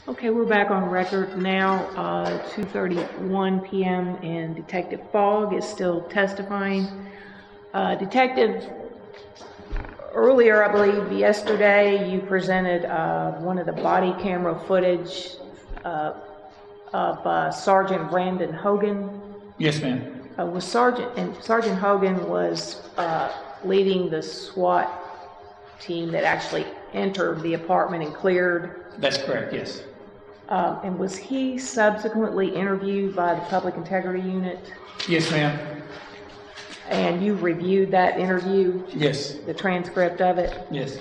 Okay, we're back on record now, 2:31 p.m. and Detective Fogg is still testifying. Detective, earlier, I believe yesterday, you presented one of the body camera footage of Sergeant Brandon Hogan. Yes, ma'am. Sergeant Hogan was leading the SWAT team that actually entered the apartment and cleared. That's correct, yes. And was he subsequently interviewed by the Public Integrity Unit? Yes, ma'am. And you reviewed that interview? Yes. The transcript of it? Yes.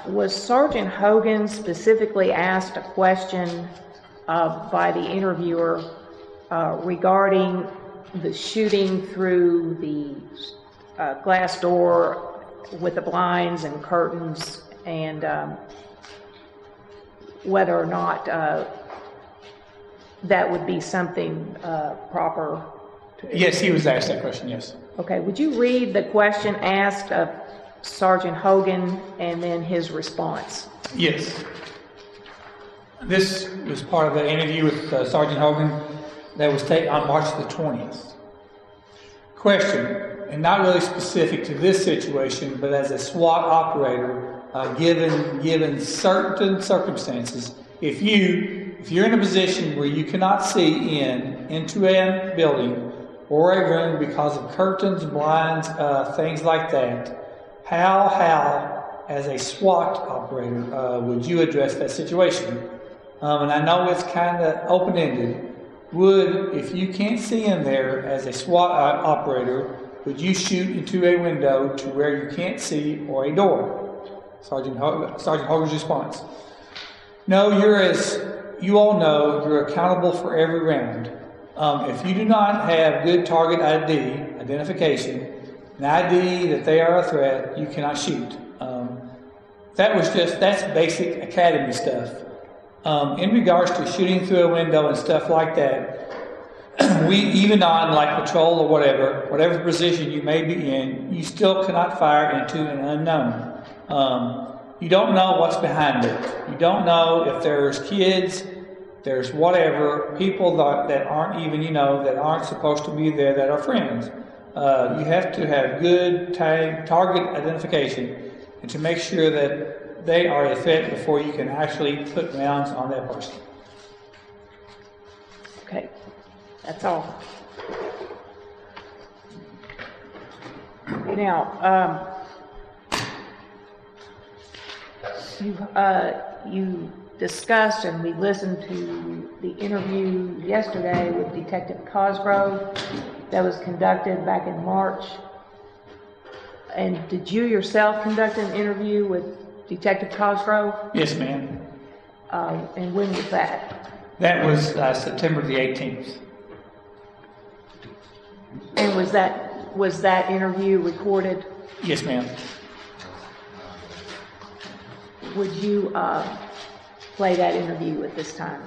Was Sergeant Hogan specifically asked a question by the interviewer regarding the shooting through the glass door with the blinds and curtains, and whether or not that would be something proper? Yes, he was asked that question, yes. Okay, would you read the question asked of Sergeant Hogan and then his response? Yes. This was part of the interview with Sergeant Hogan that was taken on March the 20th. Question, and not really specific to this situation, but as a SWAT operator, given certain circumstances, if you're in a position where you cannot see into a building or a room because of curtains, blinds, things like that, how as a SWAT operator would you address that situation? And I know it's kind of open-ended. If you can't see in there as a SWAT operator, would you shoot into a window to where you can't see, or a door? Sergeant Hogan's response: no, you all know, you're accountable for every round. If you do not have good target identification, an ID that they are a threat, you cannot shoot. That's basic academy stuff. In regards to shooting through a window and stuff like that, we, even on like patrol or whatever position you may be in, you still cannot fire into an unknown. You don't know what's behind it. You don't know if there's kids, there's whatever, people that aren't even, that aren't supposed to be there, that are friends. You have to have good target identification and to make sure that they are a threat before you can actually put rounds on that person. Okay, that's all. Now, you discussed, and we listened to the interview yesterday with Detective Cosgrove that was conducted back in March. And did you yourself conduct an interview with Detective Cosgrove? Yes, ma'am. And when was that? That was September the 18th. And was that interview recorded? Yes, ma'am. Would you play that interview at this time?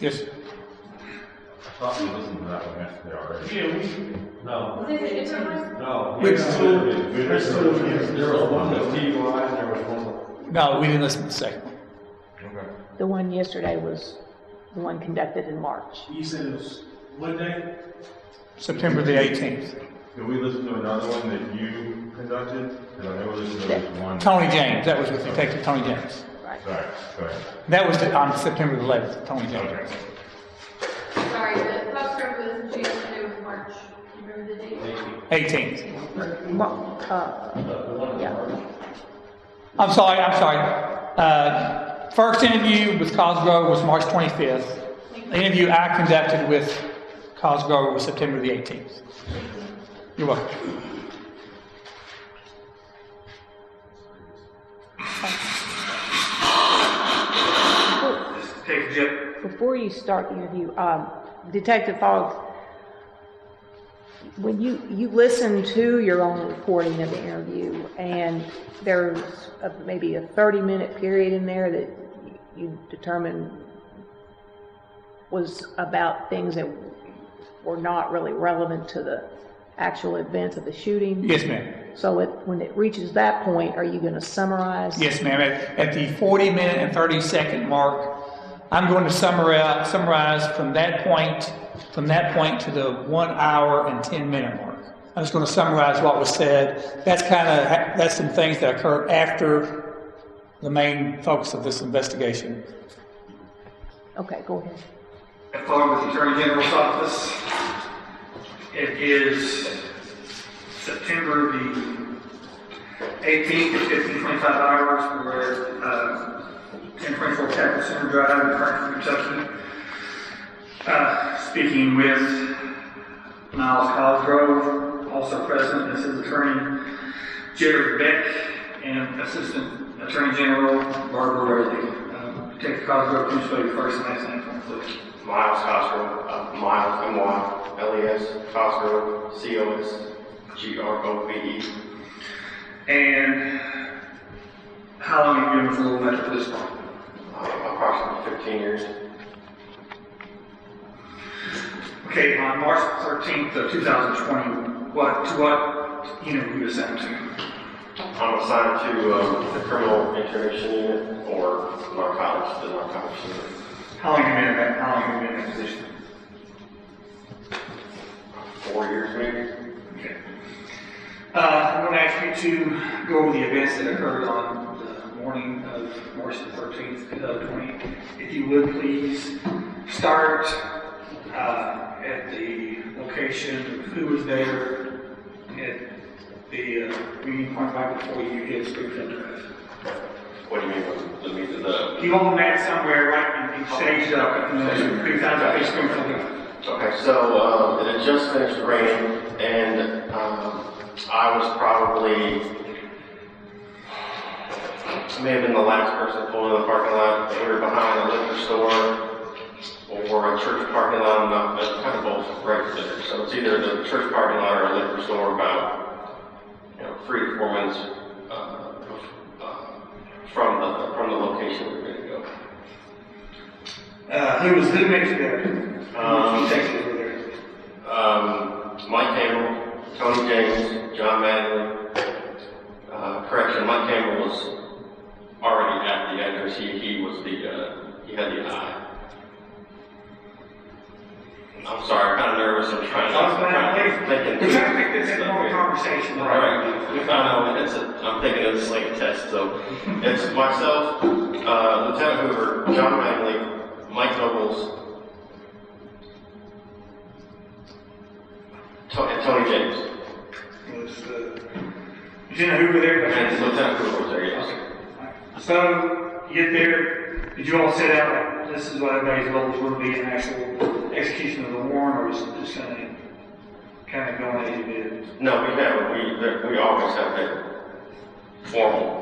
Yes. I thought we listened to that one yesterday already. Yeah, no. No. There was one with TUI and there was one. No, we didn't listen to the second one. Okay. The one yesterday was the one conducted in March. You said it was what day? September the 18th. Did we listen to another one that you conducted? Because I know we listened to this one. Tony James. That was with Detective Tony James. Right. Sorry, go ahead. That was on September the 11th. Tony James. Okay. Sorry, the Cosgrove was yesterday was March. You remember the date? 18th. Yeah. I'm sorry. First interview with Cosgrove was March 25th. The interview I conducted with Cosgrove was September the 18th. You're welcome. Before you start the interview, Detective Fogg, when you listen to your own recording of the interview, and there's maybe a 30-minute period in there that you determine was about things that were not really relevant to the actual events of the shooting. Yes, ma'am. So when it reaches that point, are you going to summarize? Yes, ma'am. At the 40-minute and 30-second mark, I'm going to summarize from that point to the 1 hour and 10-minute mark. I'm just going to summarize what was said. That's some things that occurred after the main focus of this investigation. Okay, go ahead. Following with the Attorney General's office, it is September the 18th at 15:25 hours. We're at 1024 Capitol Center Drive in Franklin, Kentucky. Speaking with Miles Cosgrove, also present is his attorney, Jared Beck, and Assistant Attorney General Barbara Worthy. Detective Cosgrove, can you spell your first and last name for me, please? Miles Cosgrove, Miles, M-Y-L-E-S, Cosgrove, C-O-S-G-R-O-V-E. And how long have you been with the Little Metro Police Department? Approximately 15 years. Okay, on March 13th of 2020, what unit were you assigned to? I'm assigned to the Criminal Intervention Unit or narcotics, the narcotics unit. How long have you been in that position? 4 years maybe. Okay. I'm going to ask you to go over the events that occurred on the morning of March the 13th, 2020. If you would please start at the location of who was there at the meeting point right before you hit Springfield Drive. What do you mean with the meeting? You all met somewhere right in staged up and then 3 times I hit Springfield Drive. Okay, so it had just finished raining, and I was probably, may have been the last person pulled in the parking lot. We were behind a liquor store or a church parking lot, kind of both right there. So it's either the church parking lot or a liquor store, about 3 to 4 minutes from the location we were going to go. Who met you there? Detectives were there. Mike Campbell, Tony James, John Manley. Correction, Mike Campbell was already at the entrance. He was he had the eye. I'm sorry, I'm kind of nervous. I'm trying to think. We're trying to make this a more conversation. Right. I'm thinking it's like a test. So it's myself, Lieutenant Hoover, John Manley, Mike Nobles, and Tony James. Lieutenant Hoover there? And Lieutenant Hoover was there, yes. Okay. So, you get there, did you all set out like this is what everybody's goals would be an actual execution of the warrant, or is it just kind of going as you did? No, we always have that formal.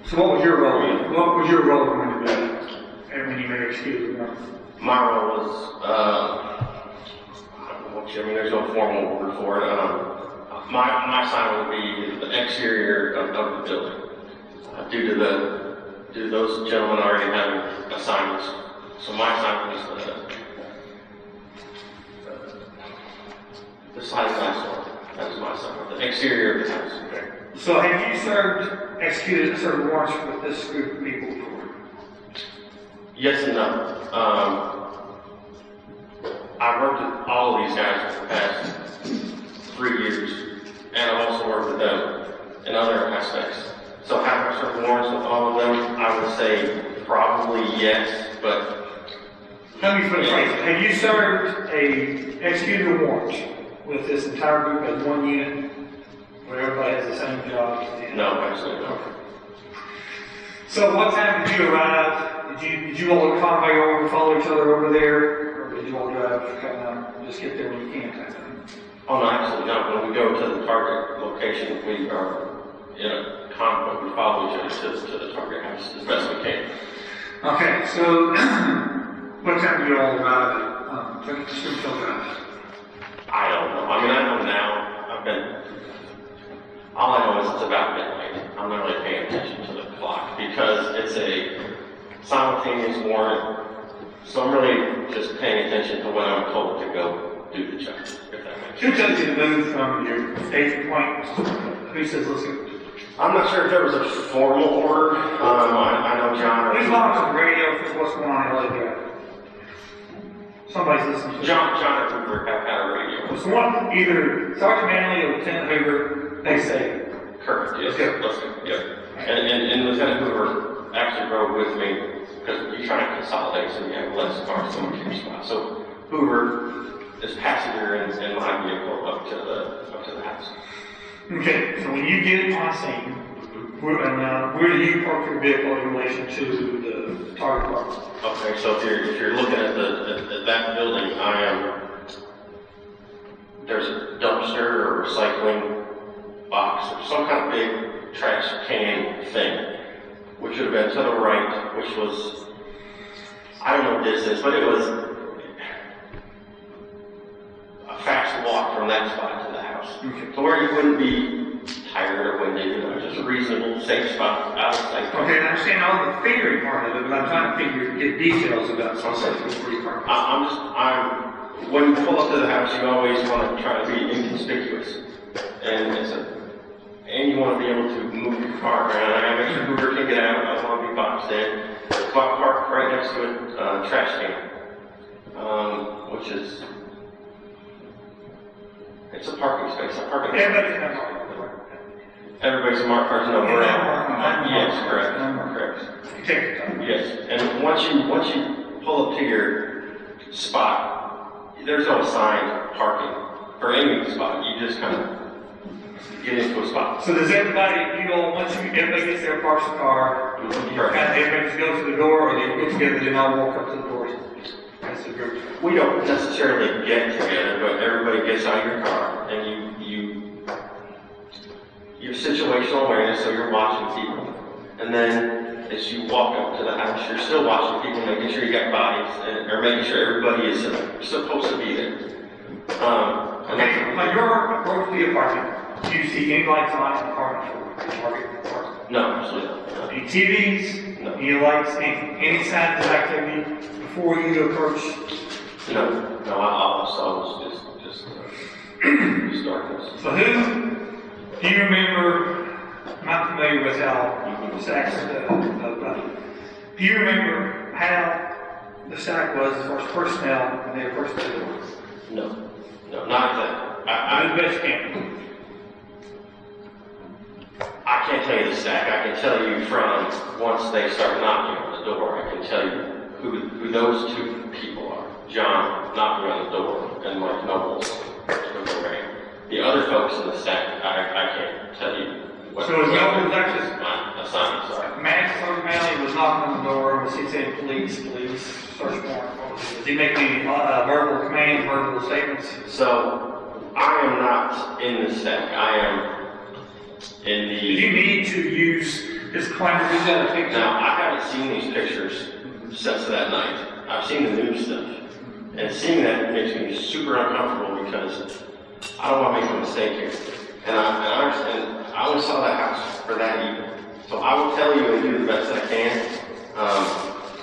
So what was your role? What was your role when you made executed the warrant? My role was, there's no formal order for it. My assignment would be the exterior of the building. Due to those gentlemen already having assignments. So my assignment was the sliding glass door. That was my assignment. The exterior of the house. Okay. So have you executed certain warrants with this group of people before? Yes and no. I've worked with all of these guys for the past 3 years, and I've also worked with them in other aspects. So have I served warrants with all of them? I would say probably yes, but... Let me put it right. Have you executed a warrant with this entire group as one unit, where everybody has the same job? No, absolutely not. So what time did you arrive? Did you all convoy over and follow each other over there? Or did you all drive kind of just get there when you can kind of thing? Oh, no, absolutely not. When we go to the target location, we are in a convoy. We follow each other to the target house as best we can. Okay, so what time did you all arrive at Springfield Drive? I don't know. I mean, I know now. All I know is it's about midnight. I'm not really paying attention to the clock because it's a simultaneous warrant. So I'm really just paying attention to when I'm told to go do the check, if that makes sense. Who tells you to move from your staging point? Who says, listen? I'm not sure if there was a formal order. I know John. Who's on the radio for what's going on in LA Drive? Somebody's listening to John and Hoover have had a radio. Someone, either Sergeant Manley or Lieutenant Hoover, they say. Correct, yes. Let's go. Yep. And Lieutenant Hoover actually rode with me because you're trying to consolidate so you have less cars going to your spot. So Hoover is passenger in my vehicle up to the house. Okay, so when you get on scene, where do you park your vehicle in relation to the target car? Okay, so if you're looking at that building, there's a dumpster or recycling box or some kind of big trash can thing, which would have been to the right, which was, I don't know distance, but it was a fast walk from that spot to the house. Okay. So where you wouldn't be tired or winded, just a reasonable, safe spot out of sight. Okay, I understand all the figuring part of it, but I'm trying to get details about something before you park. When you pull up to the house, you always want to try to be inconspicuous. And you want to be able to move your car around. I make sure Hoover can get out. I don't want to be boxed in. So I park right next to a trash can, which is, it's a parking space. Everybody's a marked person over there. Yes, correct. Take your time. Yes, and once you pull up to your spot, there's no assigned parking for any spot. You just kind of get into a spot. So does everybody, everybody gets there, parks the car, everybody just go to the door, or they get together, they all walk up to the doors? That's the group. We don't necessarily get together, but everybody gets out of your car, and your situational awareness, so you're watching people. And then as you walk up to the house, you're still watching people, making sure you got bodies, or making sure everybody is supposed to be there. Okay, when you're approach to the apartment, do you see any lights on in the apartment? No, absolutely not. Any TVs? No. Any lights? Any signs of activity before you approach? No, all I saw was just darkness. So do you remember, I'm not familiar with how the stacks do you remember how the stack was as far as personnel when they approached the door? No, not exactly. I bet you can't. I can't tell you the stack. I can tell you from once they start knocking on the door, I can tell you who those two people are. John knocking on the door and Mike Nobles with the ring. The other folks in the stack, I can't tell you what. So his Nobles actually my assignment, sorry. Max O'Malley was knocking on the door. Was he saying police, search warrant? Was he making any verbal commands, verbal statements? So I am not in the stack. I am in the. Did you need to use this climate? Now, I haven't seen these pictures since that night. I've seen the news stuff. And seeing that makes me super uncomfortable because I don't want to make a mistake here. And I understand, I only saw that house for that evening. So I will tell you and do the best I can.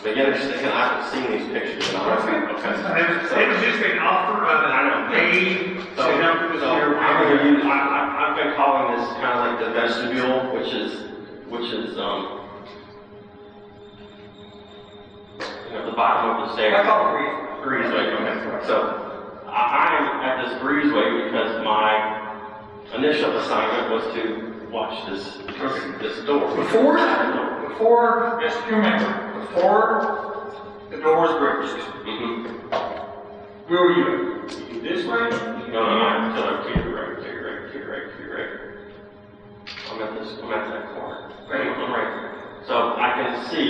But you understand, I haven't seen these pictures. And It was just an offer of an aid to help with your I've been calling this kind of like the vestibule, which is the bottom of the stairs. I call it breezeway. Okay. So I am at this breezeway because my initial assignment was to watch this door. Before, just remember, before the door was bridged, where were you? This way? No, to your right. I'm at that corner. I'm right. So I can see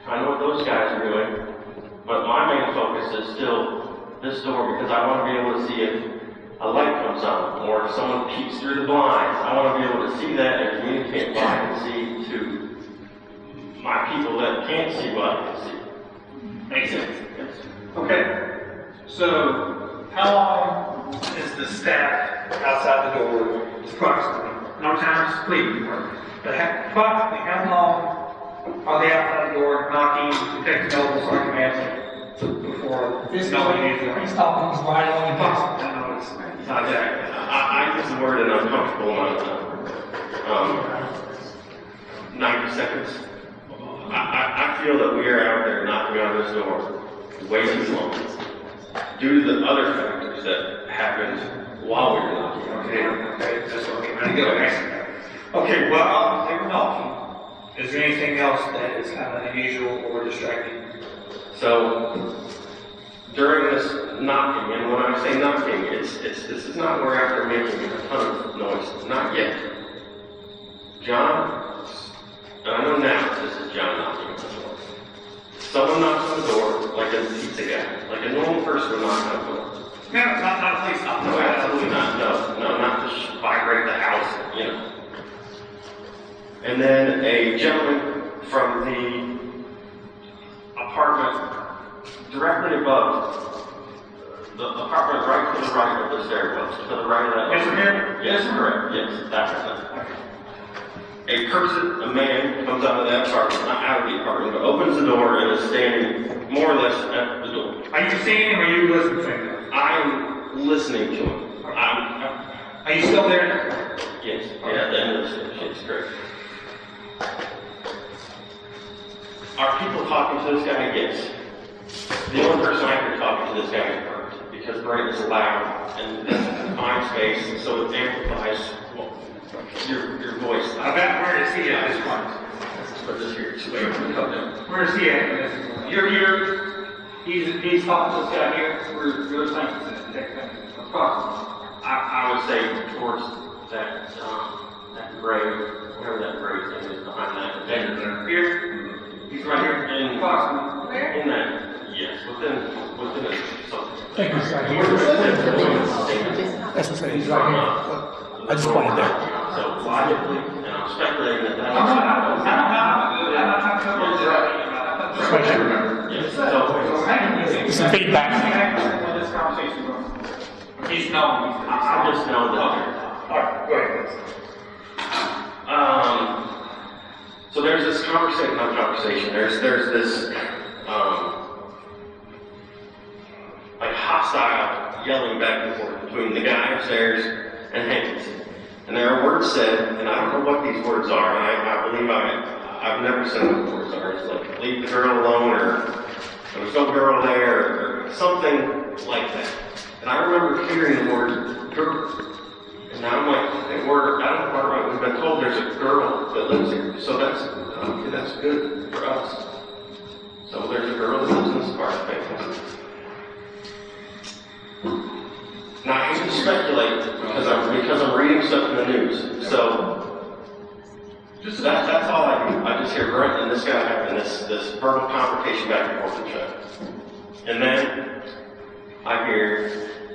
kind of what those guys are doing, but my main focus is still this door because I want to be able to see if a light comes on or if someone peeks through the blinds. I want to be able to see that and communicate what I can see to my people that can't see what I can see. Makes sense. Yes. Okay. So, how long is the staff outside the door? Approximately. No time's pleading work. But approximately how long are they outside the door knocking, detecting nobles, or commands before This nobody is he's talking, he's riding on the bus. noise. Not that. I use the word and I'm comfortable on 90 seconds. I feel that we are out there knocking on this door way too long due to the other factors that happened while we were knocking. Okay, that's okay. Ready to go. Okay, well, they were knocking. Is there anything else that is kind of unusual or distracting? So during this knocking, and when I say knocking, this is not we're after making a ton of noise. Not yet. John, and I know now this is John knocking on the door. Someone knocks on the door like a pizza guy, like a normal person would knock on the door. No, not a police knock. No, absolutely not. No, not to vibrate the house, you know. And then a gentleman from the apartment directly above the apartment, right to the right of the stairwells, to the right of that. Yes, sir. Yes, correct. Yes, that's it. A person, a man, comes out of that apartment, not out of the apartment, but opens the door and is standing more or less at the door. Are you seeing him or are you listening to him? I'm listening to him. Are you still there? Yes, yeah, at the end of the stairs. Yes, correct. Are people talking to this guy? Yes. The only person I hear talking to this guy is Brent, because Brent is loud and that's a confined space, so it amplifies your voice. Where is he at this point? But this here, so come down. Where is he at? You're here. He's talking to this guy here. We're saying I would say towards that grave, whatever that grave thing is behind that. Here. He's right here. In Where? in that, yes, within it. So, Thank you, sir. That's what he's right here. I just pointed there. so logically, and I'm speculating that that's I'm not trying to cover this. Right here. yes. So Some feedback. This conversation going. He's known. I just know that. All right, go ahead, please. So there's this conversation. There's this like hostile yelling back and forth between the guy upstairs and Hankinson. And there are words said, and I don't know what these words are. And I believe I've never said what the words are. It's like leave the girl alone, or there was no girl there, or something like that. And I remember hearing the word girl. And now I'm like, okay, I don't know where we've been told there's a girl that lives here. So that's good for us. So there's a girl that lives in this apartment. Now I hate to speculate because I'm reading stuff in the news. So that's all I do. I just hear Brent and this guy having this verbal confrontation back and forth with each other. And then I hear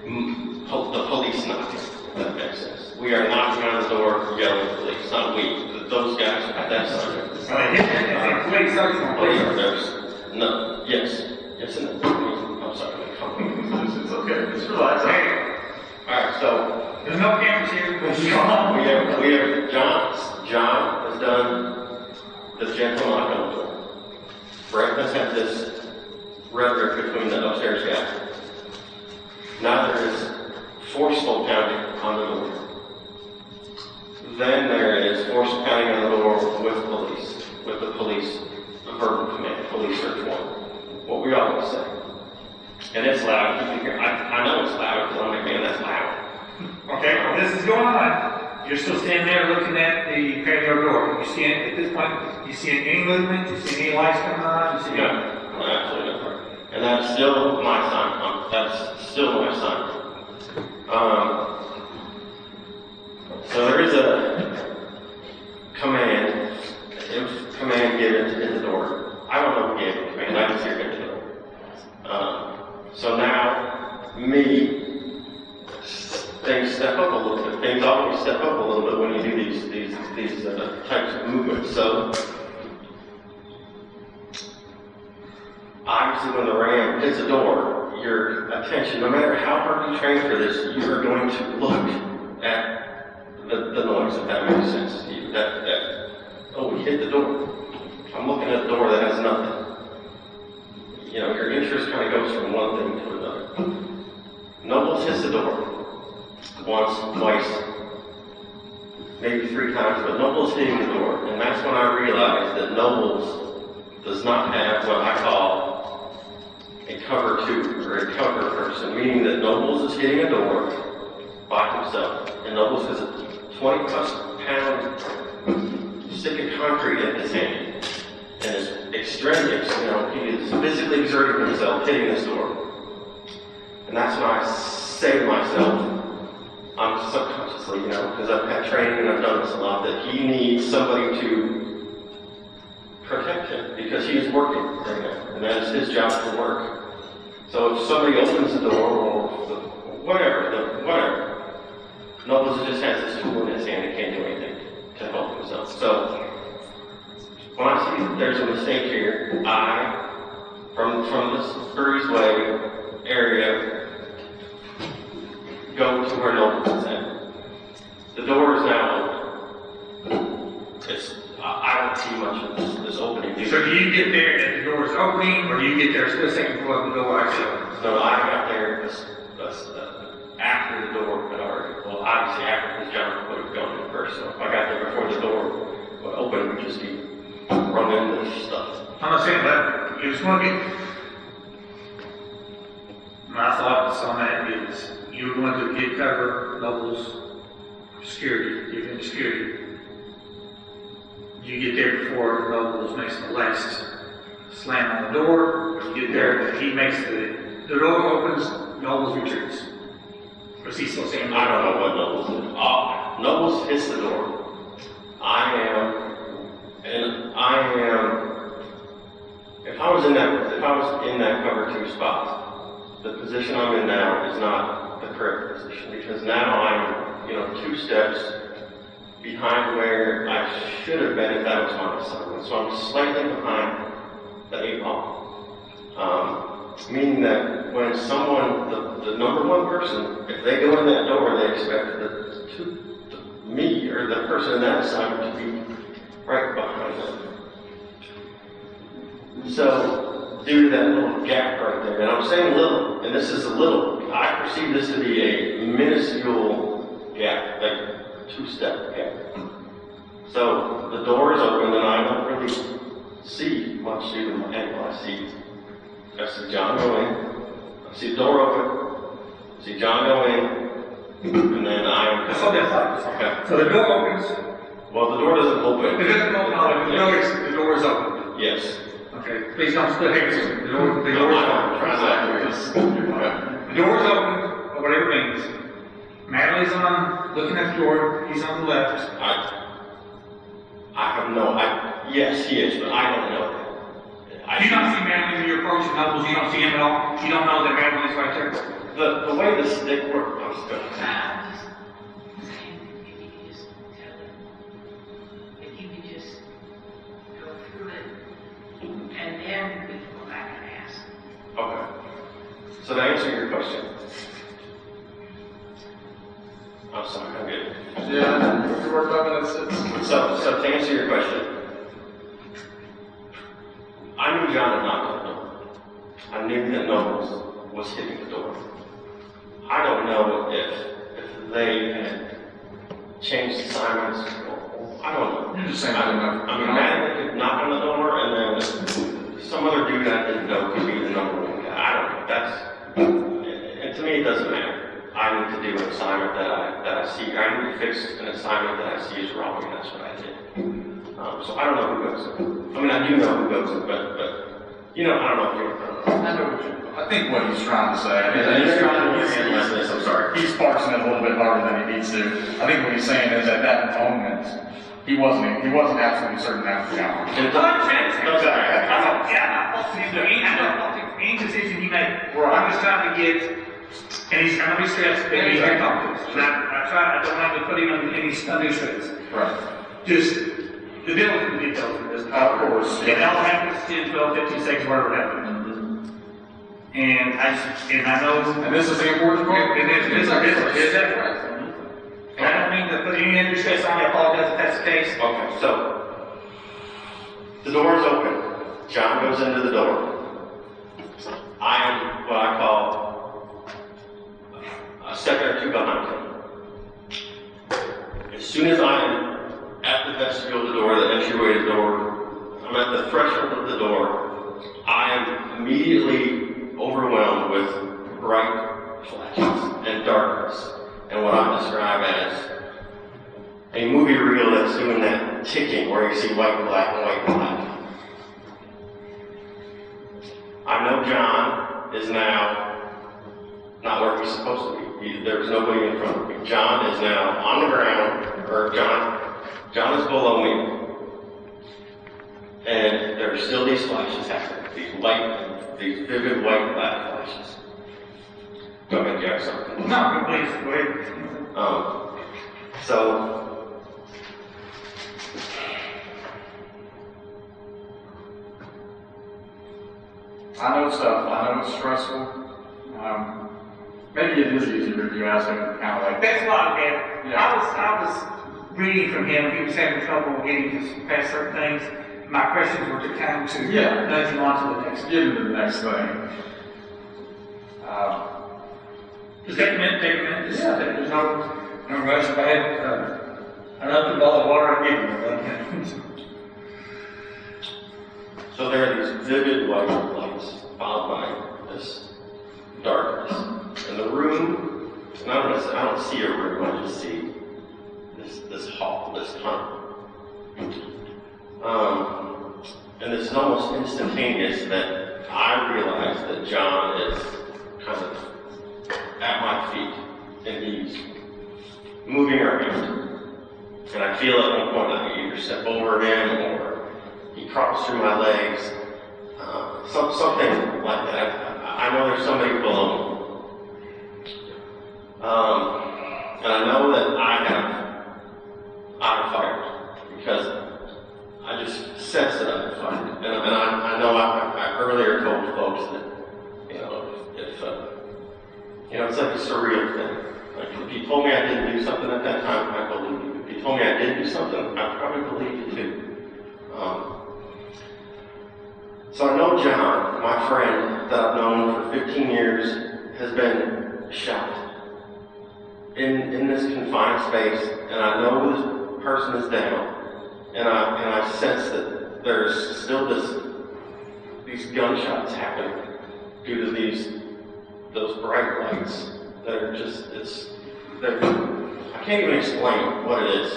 the police knocking. That makes sense. We are knocking on the door, yelling police. Not we. Those guys at that time. Please, There's no. Yes. Yes and no. I'm sorry. It's okay. Just relax. Alright, so there's no cameras here. we have John has done the gentle knock on the door. Brent has had this rhetoric between the upstairs guy. Now there is forceful pounding on the door. Then there is forceful pounding on the door with the police, the verbal command, police search warrant. What we always say. And it's loud. You can hear. I know it's loud because I'm like, man, that's loud. Okay, well, this is going on. You're still standing there looking at the patio door. You see at this point, you see any movement? You see any lights coming on? You see No, absolutely not. And that's still my sign. That's still my sign. So there is a command given to hit the door. I don't know who gave the command. I just hear hit the door. So now, things step up a little bit. Things always step up a little bit when you do these types of movements. So obviously, when the ram hits the door, your attention, no matter how hard you train for this, you are going to look at the noise. If that makes sense to you. Oh, we hit the door. I'm looking at a door that has nothing. You know, your interest kind of goes from one thing to another. Nobles hits the door. once, twice, maybe 3 times, but Nobles hitting the door. And that's when I realized that Nobles does not have what I call a cover two, or a cover person, meaning that Nobles is hitting a door by himself. And Nobles has a 20-plus pound stick of concrete in his hand. And is extraneous, he is physically exerting himself hitting this door. And that's when I say to myself, subconsciously, because I've had training and I've done this a lot, that he needs somebody to protect him because he is working right now, and that is his job to work. So if somebody opens the door or whatever, Nobles just has this tool in his hand and can't do anything to help himself. So when I see that there's a mistake here, I, from this breezeway area, go to where Nobles is at. The door is now open. I don't see much of this opening. So do you get there and the door is opening, or do you get there a split second before the door actually opens? No, I got there after the door had already, well, obviously after, because John would have gone in first. So if I got there before the door would open, it would just be run into stuff. I'm not saying that. You just want to get. My thoughts on that is you're going to get cover Nobles security, give him security. You get there before Nobles makes the last slam on the door. When you get there, he makes the door opens, Nobles retreats. Or is he still saying? I don't know what Nobles did. Nobles hits the door. I am. If I was in that cover two spot, the position I'm in now is not the correct position, because now I'm, 2 steps behind where I should have been if that was my assignment. So I'm slightly behind the 8 ball. Meaning that when someone, the number one person, if they go in that door, they expect me or the person in that assignment to be right behind them. So, due to that little gap right there, and I'm saying little, and this is a little, I perceive this to be a minuscule gap, like 2-step gap. So, the door is open and I don't really see much through my head. I see John go in, I see the door open, I see John go in, and then That's what that's like. Okay. So the door opens. Well, the door doesn't open. It doesn't open. The door is open. Yes. Okay. Please don't split hairs. The door is open. The door is open, or whatever it means. Madeline's on, looking at the door. He's on the left. Yes, he is, but I don't know. You don't see Madeline when you're approaching Nobles. You don't see him at all. You don't know that Madeline's right there. The way the stick works, I'm still. If you could just go through it, and then we can go back and ask. Okay. So to answer your question, I'm sorry, I'm good. Yeah, we're talking, So to answer your question, I knew John had knocked on the door. I knew that Nobles was hitting the door. I don't know if they had changed assignments. I don't know. You're just saying Madeline could knock on the door, and then some other dude I didn't know could be the number one guy. I don't know. And to me, it doesn't matter. I need to do an assignment that I see. I need to fix an assignment that I see is wrong, and that's what I did. So I don't know who goes in. I do know who goes in, but I don't know if you're. I think what he's trying to say, I'm sorry. he's parsing it a little bit harder than he needs to. I think what he's saying is at that moment, he wasn't absolutely certain that was John. Any decision he made. I'm just trying to get, and I'm going to be stressed that he's going to talk to us. And I don't want to put him in any undue stress. Right. Just the devil's in the details in this. Of course. It all happens 10, 12, 15 seconds, whatever it happens. And I know. And this is the important part. And this is that right? And I don't mean to put any undue stress on you. I apologize if that's the case. Okay, so the door is open. John goes into the door. I am what I call a second or two behind him. As soon as I am at the vestibule, the door, the entryway to the door, I'm at the threshold of the door, I am immediately overwhelmed with bright flashes and darkness, and what I describe as a movie reel that's doing that ticking where you see white and black and white and black. I know John is now not where he's supposed to be. There's nobody in front of me. John is now on the ground, or John is below me. And there are still these flashes happening, these vivid white and black flashes. Go ahead, Jack, something. No, please, go ahead. So, I know it's tough. I know it's stressful. Maybe it is easier if you ask him kind of like. That's not bad. Yeah. I was reading from him. He was having trouble getting past certain things. My questions were to kind of nudge him on to the next. Get into the next thing. Just take a minute, Yeah. There's no rush. If I had an open bottle of water, I'd give him. So there are these vivid white lights followed by this darkness. And the room, and I don't see a room, I just see this hall, this tunnel. And it's almost instantaneous that I realize that John is kind of at my feet and he's moving around. And I feel at one point I either step over him or he crawls through my legs, something like that. I know there's somebody below me. And I know that I'm fired because I just sense that I'm fired. And I know I earlier told folks that, it's like a surreal thing. Like if you told me I didn't do something at that time, I believe you. If you told me I did do something, I probably believe you too. So I know John, my friend that I've known for 15 years, has been shot in this confined space, and I know this person is down, and I sense that there's still these gunshots happening due to those bright lights that are just I can't even explain what it is.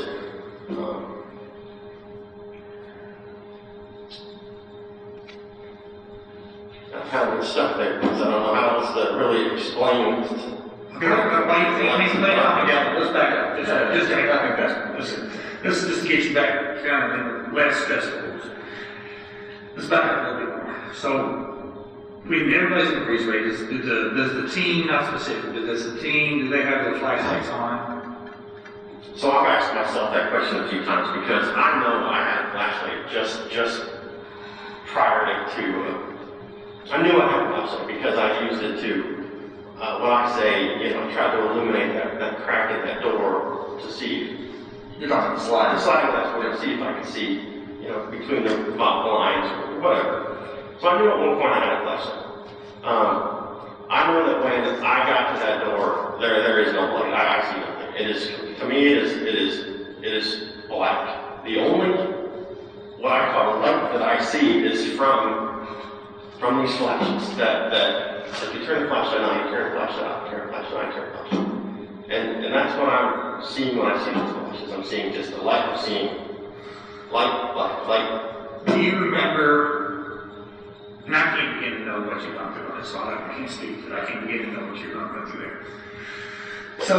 I've kind of been stuck there because I don't know how else to really explain. Let's back up. This is just to get you back kind of in the less stressful. Let's back up a little bit more. So, everybody's in the breezeway. Does the team, not specific, but does the team, do they have their flashlights on? So I've asked myself that question a few times because I know I had a flashlight just prior to, I knew I had a flashlight because I used it to, when I say, try to illuminate that crack in that door to see. You're talking the slide. The sliding glass door to see if I could see, between the lines or whatever. So I knew at one point I had a flashlight. I know that when I got to that door, there is no light. I see nothing. It is, to me, it is black. The only, what I call light that I see is from these flashes that if you turn the flashlight on, you turn the flashlight off, turn the flashlight on, turn the flashlight on. And that's what I'm seeing when I see those flashes. I'm seeing just the light. I'm seeing light. Do you remember, and I can't begin to know what you're going through on this, so I can't speak to it. I can't begin to know what you're going through there. So,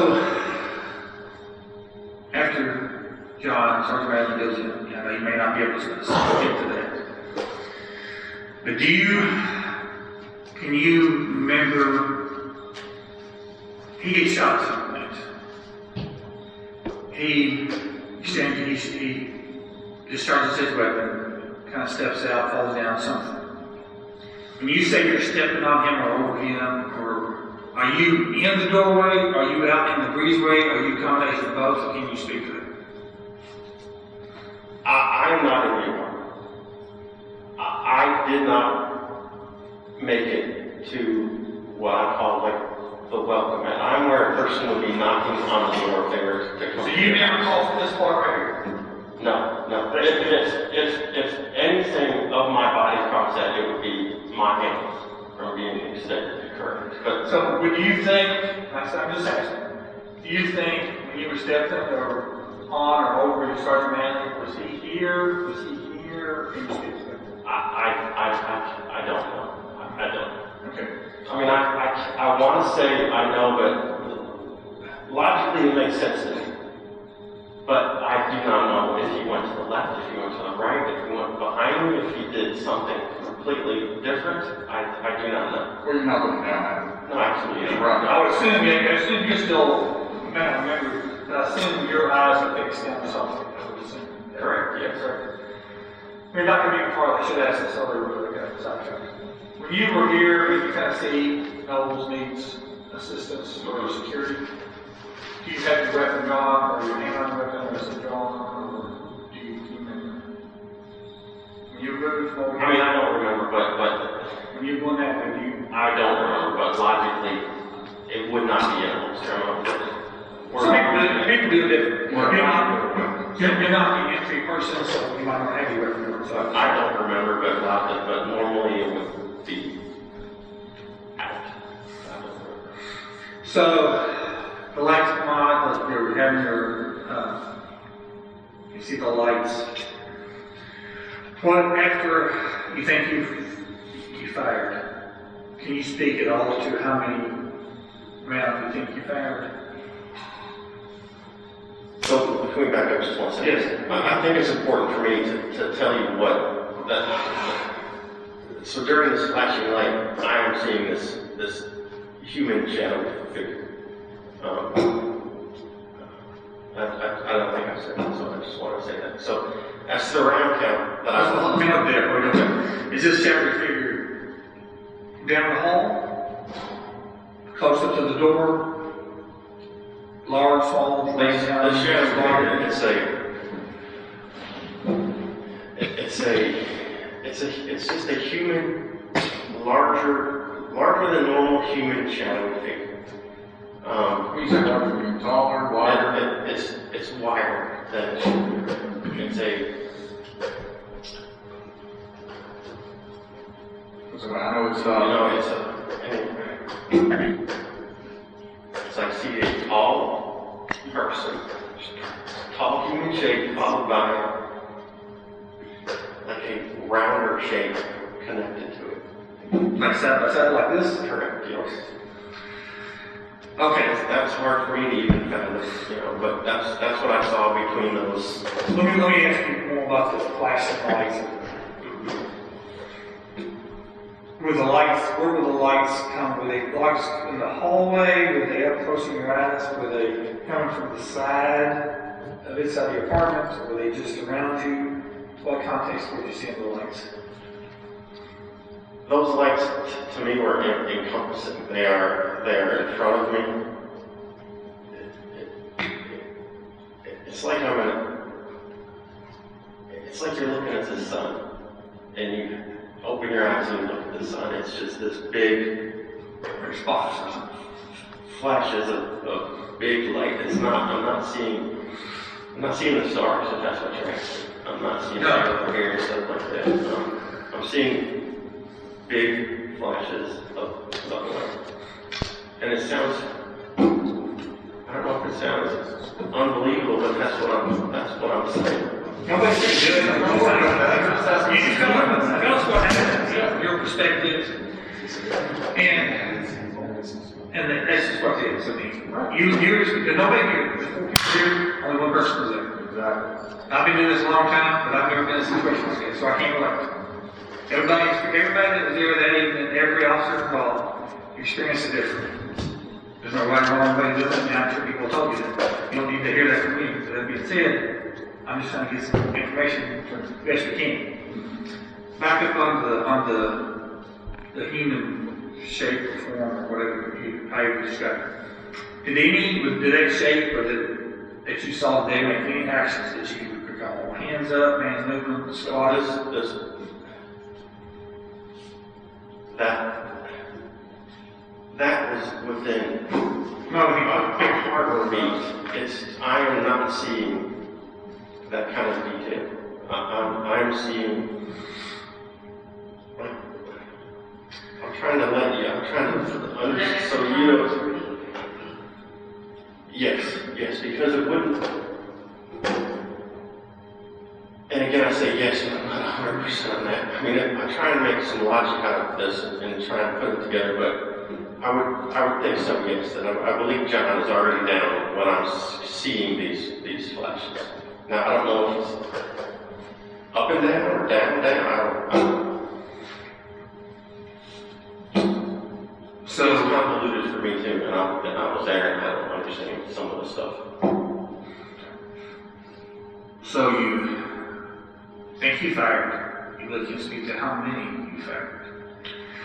after John, Sergeant Bradley goes in, I know you may not be able to get to that. But can you remember, he gets shot at some point. He discharges his weapon, kind of steps out, falls down, something. When you say you're stepping on him or over him, or are you in the doorway? Are you out in the breezeway? Are you a combination of both? Can you speak to it? I am not in the apartment. I did not make it to what I call the welcome mat. I'm where a person would be knocking on the door if they were to come. So you never crossed this part right here? No. If anything of my body crossed that, it would be my hands from being extended, correct? But So would you think, I'm just asking, do you think when you were stepping or on or over your Sergeant Manley, was he here? Was he here? Can you speak to him? I don't know. I don't. Okay. I mean, I want to say I know, but logically it makes sense to me. But I do not know if he went to the left, if he went to the right, if he went behind me, if he did something completely different. I do not know. Well, you're not looking down at him. No, actually, You're yeah. right. I would assume you're still, man, I remember, but I assume your eyes are fixed on something. I would assume. Correct, yes. Correct. I mean, not going to be part of, I should ask this other really good sidetrack. When you were here, did you kind of see Knowles needs assistance or security? Do you have your weapon drawn or your hand on your weapon or is it drawn or do you remember? When you moved over I mean, I don't remember, but when you won that, did you? I don't remember, but logically, it would not be in a holster. People do it different. You're not the entry person, so you might not have your weapon. So I don't remember, but normally it would be out. I don't remember. So the lights come on. You're having your. You see the lights. What after you think you fired? Can you speak at all to how many rounds you think you fired? So, can we back up just one second? Yes. I think it's important for me to tell you what that. So during this flashing light, I am seeing this human shadow figure. I don't think I've said that, so I just want to say that. So, as the round count that I Come up there. Is this shadowy figure down the hall? Close up to the door? Large, small, the shadow figure, it's just a human, larger than normal human shadow figure. You said larger, you mean taller, wider? It's wider than it's a. So I know it's it's like see a tall person, tall human shape followed by like a rounder shape connected to it. Like side by side like this? Correct, yes. Okay. That's hard for me to even fathom, but that's what I saw between those. Let me ask you more about this flashing lights. Where were the lights come? Were they lights in the hallway? Were they up close in your eyes? Were they coming from the side of inside the apartment? Or were they just around you? What context were you seeing the lights? Those lights to me were encompassing. They are in front of me. It's like it's like you're looking at the sun, and you open your eyes and look at the sun. It's just this big flashes of big light. I'm not seeing the stars, if that's what you're asking. I'm not seeing it over here and stuff like that. I'm seeing big flashes of light. And it sounds, I don't know if it sounds unbelievable, but that's what I'm saying. Nobody's doing it. You just tell us what happened, your perspective, and that's just what it is. I mean, nobody here, only one person was there. exactly. I've been doing this a long time, but I've never been in a situation like this, so I can't relate. Everybody that was there that evening, every officer involved, experienced it differently. There's no right or wrong way to do it, and I'm sure people told you that. You don't need to hear that from me. But that being said, I'm just trying to get some information as best we can. Back up on the human shape or form or whatever how you describe it. Did that shape or that you saw today make any actions that you could recall? Hands up, hands movement, squat? that was within No, a harbor beat. I am not seeing that kind of detail. I'm seeing. I'm trying to let you. I'm trying to understand. So you. Yes, because it wouldn't. And again, I say yes, but I'm not 100% on that. I mean, I'm trying to make some logic out of this and try and put it together, but I would think so, yes. That I believe John is already down when I'm seeing these flashes. Now, I don't know if it's up and down or down, I don't. So it's convoluted for me too, and I was there and I don't understand some of the stuff. So you think you fired? You look and speak to how many you fired?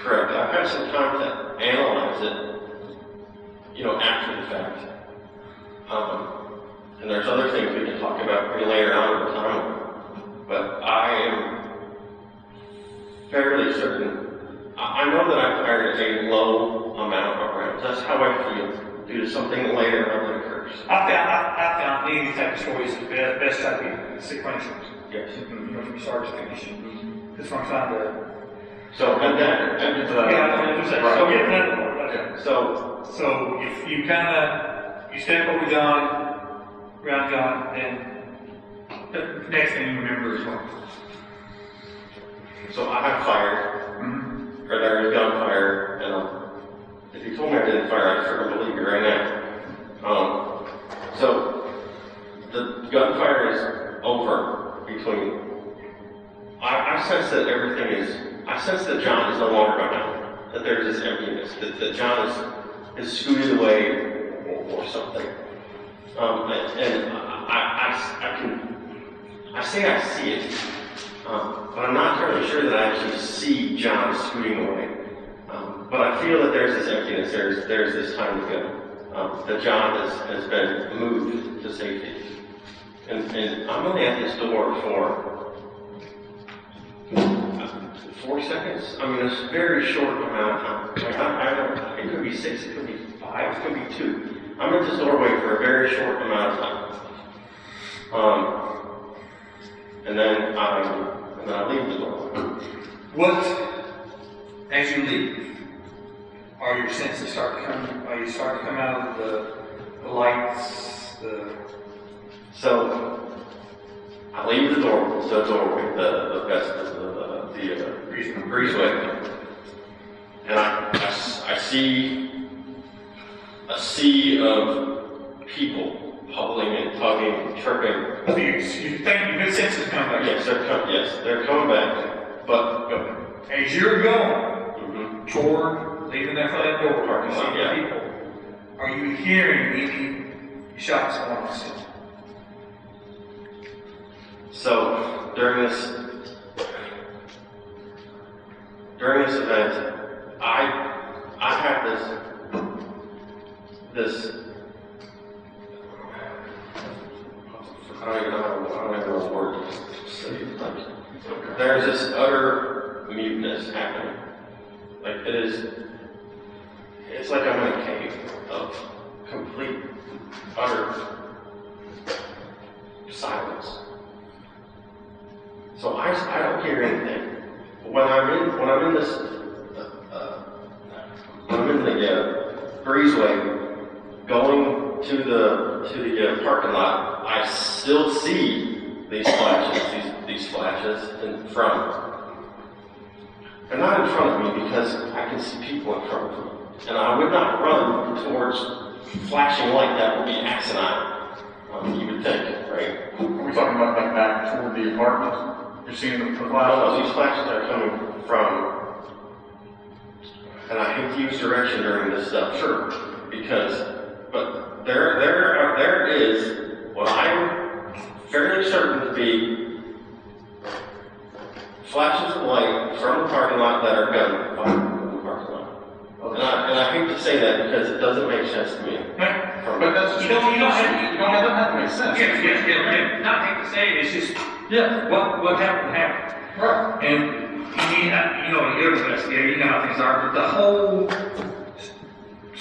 Correct. I've had some time to analyze it, after the fact. And there's other things we can talk about pretty later on in the time. But I am fairly certain. I know that I fired a low amount of rounds. That's how I feel due to something later on that occurs. I found any type of stories the best I can sequential. Yes. From start to finish. That's what I'm trying to. So, and then, So if you step over John, around John, then the next thing you remember is what? So I have fired, or there is gunfire, and if you told me I didn't fire, I'd certainly believe you right now. So the gunfire is over between. I sense that I sense that John is no longer behind, that there's this emptiness, that John is scooted away or something. And I say I see it, but I'm not entirely sure that I actually see John scooting away. But I feel that there's this emptiness, there's this time to go, that John has been moved to safety. And I'm only at this door for 4 seconds. I mean, it's a very short amount of time. Like, I don't know, it could be 6, it could be 5, it could be 2. I'm at this doorway for a very short amount of time. And then I leave the doorway. As you leave, are your senses start to come out of the lights, So, I leave the doorway, the breezeway, and I see a sea of people huddling and tugging, tripping. You think your senses come back? Yes, they're coming back. But as you're going toward leaving that front door, parking lot of people, are you hearing any shots going on? So during this event, I have this I don't even know what word to say. There's this utter muteness happening. Like it's like I'm in a cave of complete, utter silence. So I don't hear anything. When I'm in the breezeway going to the parking lot, I still see these flashes in front. They're not in front of me because I can see people in front of me, and I would not run towards flashing light. That would be asinine. You would think, right? Are we talking about like back toward the apartment? You're seeing the flashes? No, these flashes are coming from, and I hate to use direction during this stuff, sure, but there is what I'm fairly certain to be flashes of light from the parking lot that are gun fired from the parking lot. Okay. And I hate to say that because it doesn't make sense to me. But that's you don't have to make sense. Yeah. Not hate to say it, it's just what happened. Right. And you're the best, you know how things are, but the whole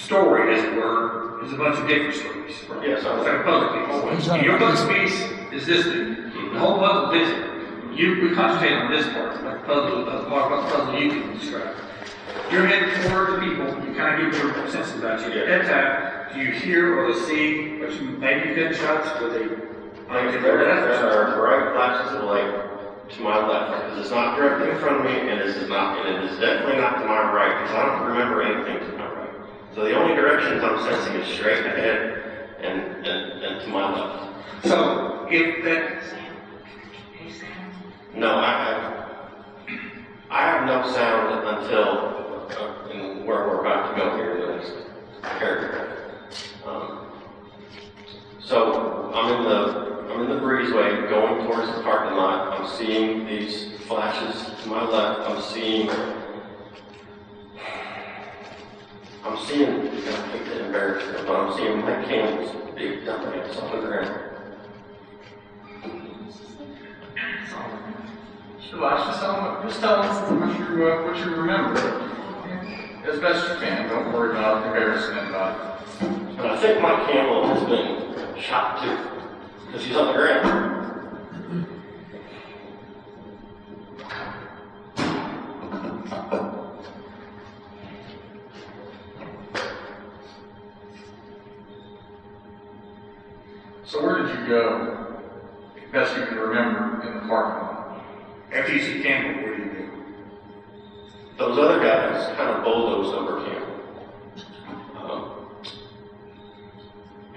story, as it were, is a bunch of different stories. Yes, It's like a puzzle piece. And your puzzle piece is this thing. The whole puzzle is it. We concentrate on this part, like the puzzle, the puzzle you can describe. You're heading toward the people, you kind of get your sense about you. At that time, do you hear or see, what you maybe gun shots, or they, There are bright flashes of light to my left, because it's not directly in front of me, and it is definitely not to my right, because I don't remember anything to my right. So the only directions I'm sensing is straight ahead and to my left. So, if that, No, I have no sound until where we're about to go here in the next paragraph. So I'm in the breezeway going towards the parking lot. I'm seeing these flashes to my left. I'm seeing, I hate to embarrass them, but I'm seeing my Campbell's big dumbass on the ground. Just tell us what you remember. As best you can. Don't worry about embarrassing anybody. And I think Mike Campbell has been shot too, because he's on the ground. So where did you go, best you can remember, in the parking lot? after you see Campbell, what do you do? Those other guys kind of bulldozed over Campbell.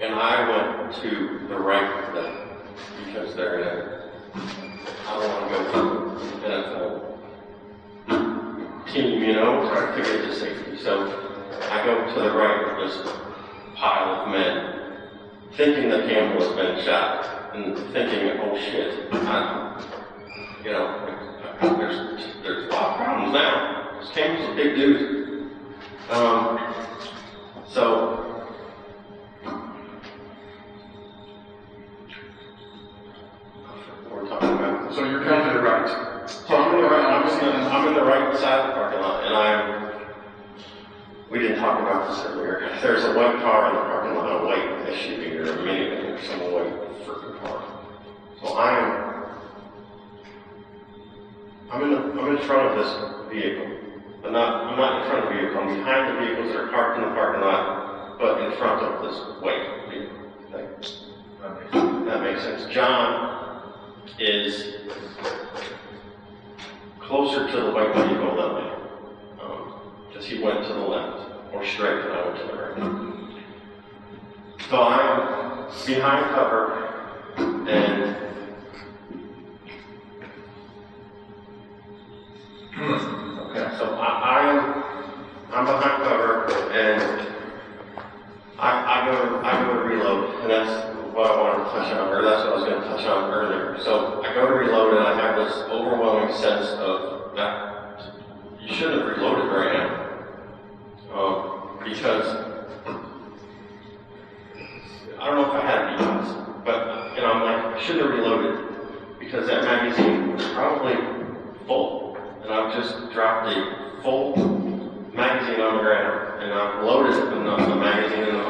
And I went to the right of them because they're in a, I don't want to go to an NFL team, to get to safety. So I go to the right of this pile of men, thinking that Campbell has been shot, and thinking, oh shit, there's a lot of problems now. This Campbell's a big dude. So we're talking about. So you're coming to the right. So I'm in the right side of the parking lot, and we didn't talk about this earlier. There's a white car in the parking lot, a white SUV or a minivan or some white freaking car. So I'm in front of this vehicle. I'm not in front of the vehicle. I'm behind the vehicles that are parked in the parking lot, but in front of this white vehicle. That makes sense. John is closer to the white vehicle than me, because he went to the left, or straight, and I went to the right. So I'm behind cover, and okay, so I'm behind cover, and I go to reload, and that's what I wanted to touch on, or that's what I was going to touch on earlier. So I go to reload, and I have this overwhelming sense of that you shouldn't have reloaded right now, because I don't know if I had beacons, but I'm like, I shouldn't have reloaded because that magazine was probably full, and I've just dropped a full magazine on the ground, and I've loaded the magazine in the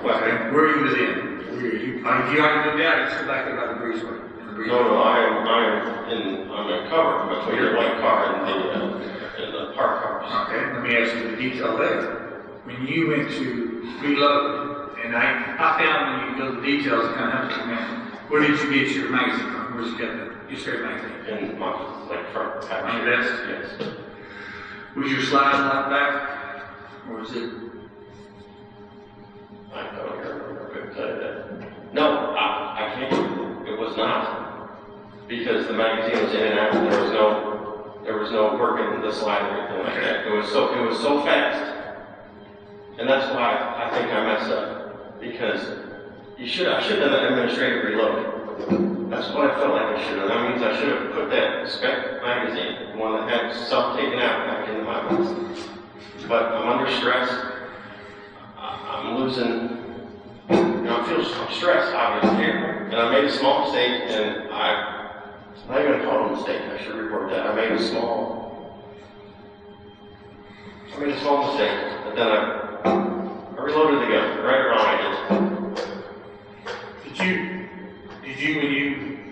weapon. Where you was in? You already moved out, it's back there by the breezeway. No, I'm in cover between the white car and the parked cars. Okay, let me ask you the detail there. When you went to reload, and I found when you go to the details, it kind of helps you, man. Where did you get your magazine from? Where'd you get your spare magazine? In my front pack. On your desk? Yes. Was your slide locked back? Or was it? I don't remember if I said that. No, I can't. It was not. Because the magazine was in and out, there was no working the slide or anything like that. It was so fast. And that's why I think I messed up. Because I should have done an administrative reload. That's what I felt like I should have. That means I should have put that spec magazine, the one that had stuff taken out, back into my box. But I'm under stress. I'm losing. I'm stressed, obviously, and I made a small mistake, and I'm not even gonna call it a mistake. I should report that. I made a small mistake, but then reloaded the gun, right around my hips. Did you, when you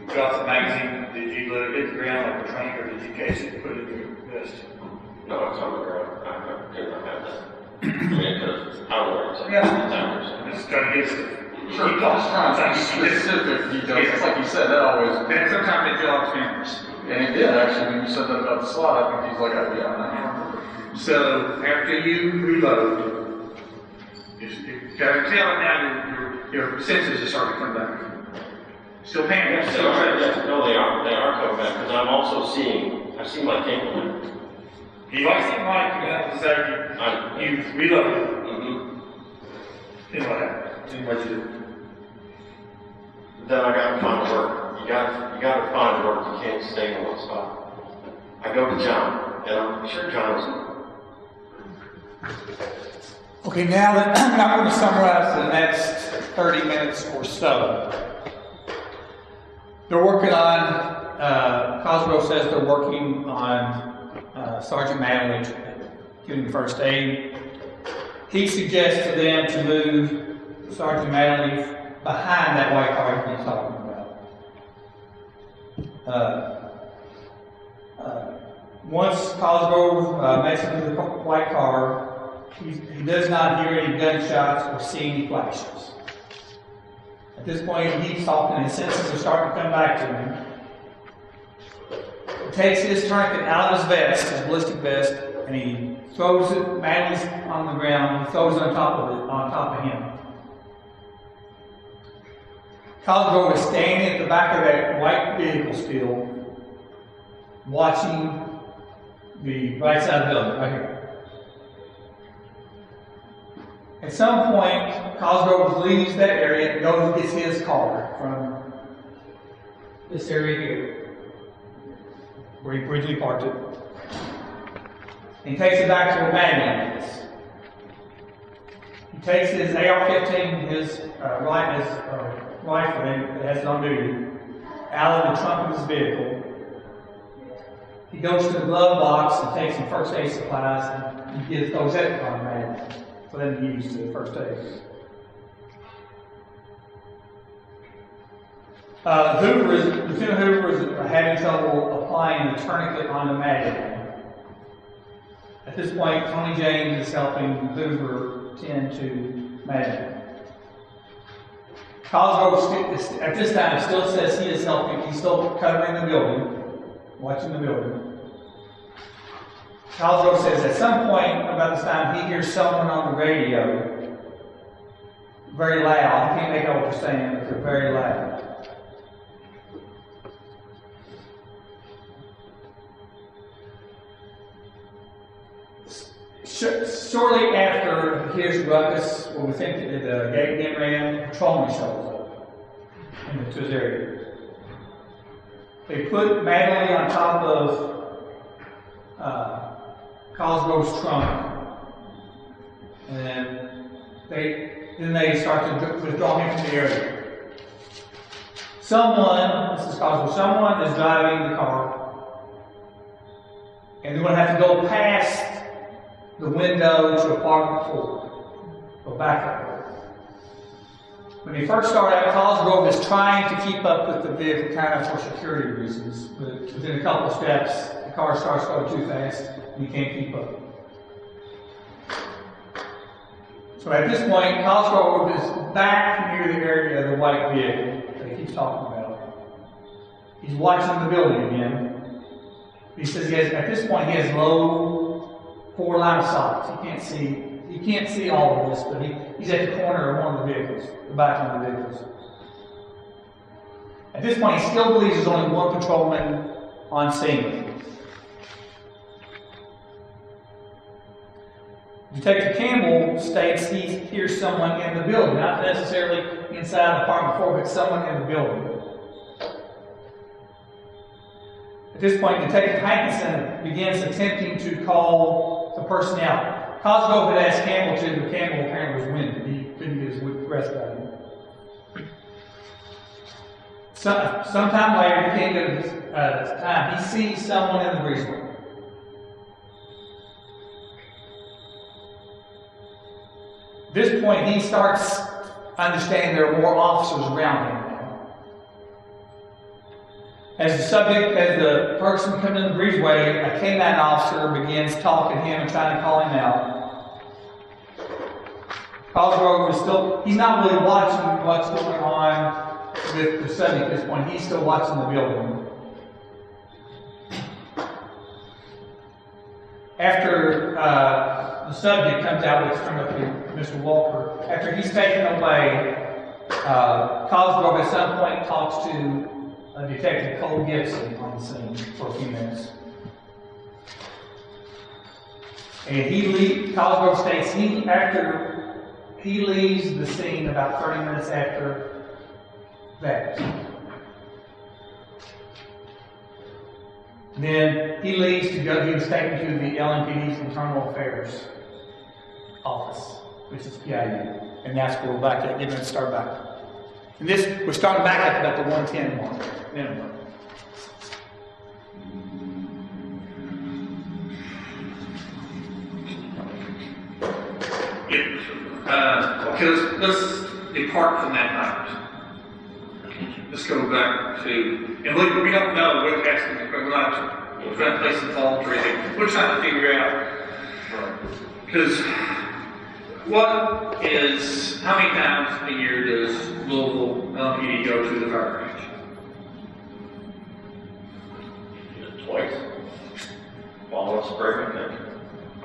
got the magazine, did you let it hit the ground like a train, or did you case it and put it in your vest? No, it's on the ground. I did not have that. I mean, because I don't know exactly Yeah. what time it is. I'm just trying to get some. Sure, just trying to be specific details. It's like you said, that always, And sometimes it jogs families. and it did actually, when you said that about the slot, I think he's like, oh yeah, I remember. So after you reload, you gotta tell it now your senses are starting to come back. Still panic. Yes, no, they are coming back, because I'm also I see my cable now. You like seeing Mike, you have to say you reloaded. Mm-hmm. Then what happened? Then what'd you do? Then I gotta find work. You gotta find work. You can't stay in one spot. I go to John, and I'm sure John was. Okay, now that I'm going to summarize the next 30 minutes or so. They're working on, Cosgrove says they're working on Sergeant Manley giving first aid. He suggests to them to move Sergeant Manley behind that white car he's talking about. Once Cosgrove makes it to the white car, he does not hear any gunshots or see any flashes. At this point, he's talking and his senses are starting to come back to him. He takes his tourniquet out of his vest, his ballistic vest, and he throws it, Manley's on the ground, he throws it on top of him. Cosgrove is standing at the back of that white vehicle still, watching the right side of the building, right here. At some point, Cosgrove leaves that area and goes and gets his car from this area here, where he originally parked it. And he takes it back to where Manley is. He takes his AR-15, his rifle that has it on duty, out of the trunk of his vehicle. He goes to the glove box and takes some first aid supplies and he throws that on Manley for them to use to first aid. Lieutenant Hoover is having trouble applying the tourniquet on the magazine. At this point, Tony James is helping Hoover tend to Magdalene. Cosgrove, at this time, still says he is helping. He's still covering the building, watching the building. Cosgrove says at some point about this time, he hears someone on the radio, very loud. He can't make out what they're saying, but they're very loud. Shortly after here's ruckus, where we think that the gate getting ran, a patrolman shows up into his area. They put Magdalene on top of Cosgrove's trunk, and then they start to withdraw him from the area. This is Cosgrove, someone is driving the car, and they're going to have to go past the window to apartment 4. Go back that way. When they first start out, Cosgrove is trying to keep up with the vehicle kind of for security reasons, but within a couple of steps, the car starts going too fast and he can't keep up. So at this point, Cosgrove is back near the area of the white vehicle that he keeps talking about. He's watching the building again. He says at this point he has low poor line of sight. He can't see all of this, but he's at the corner of one of the vehicles, the back of the vehicles. At this point, he still believes there's only one patrolman on scene. Detective Campbell states he hears someone in the building, not necessarily inside apartment 4, but someone in the building. At this point, Detective Hankinson begins attempting to call the person out. Cosgrove had asked Campbell to, but Campbell apparently was winded. He couldn't get his breath out of him. Sometime later, he can't get his time. He sees someone in the breezeway. At this point, he starts understanding there are more officers around him now. As the person coming in the breezeway, a K-9 officer begins talking to him and trying to call him out. Cosgrove is still, he's not really watching what's going on with the subject at this point. He's still watching the building. After the subject comes out with from Mr. Walker, after he's taken away, Cosgrove at some point talks to Detective Cole Gibson on the scene for a few minutes. And Cosgrove states he leaves the scene about 30 minutes after that. Then he leaves to go, he was taken to the LMPD's Internal Affairs office, which is PIU. And that's where we're back at, getting ready to start back. And we're starting back at about the 110 mark, minimum. Okay, let's depart from that night. Let's go back to, and we don't know what accident, we're not trying to play some fault or anything. We're trying to figure out, because how many times a year does Louisville LMPD go to the fire range? Twice. Fall and spring, I think.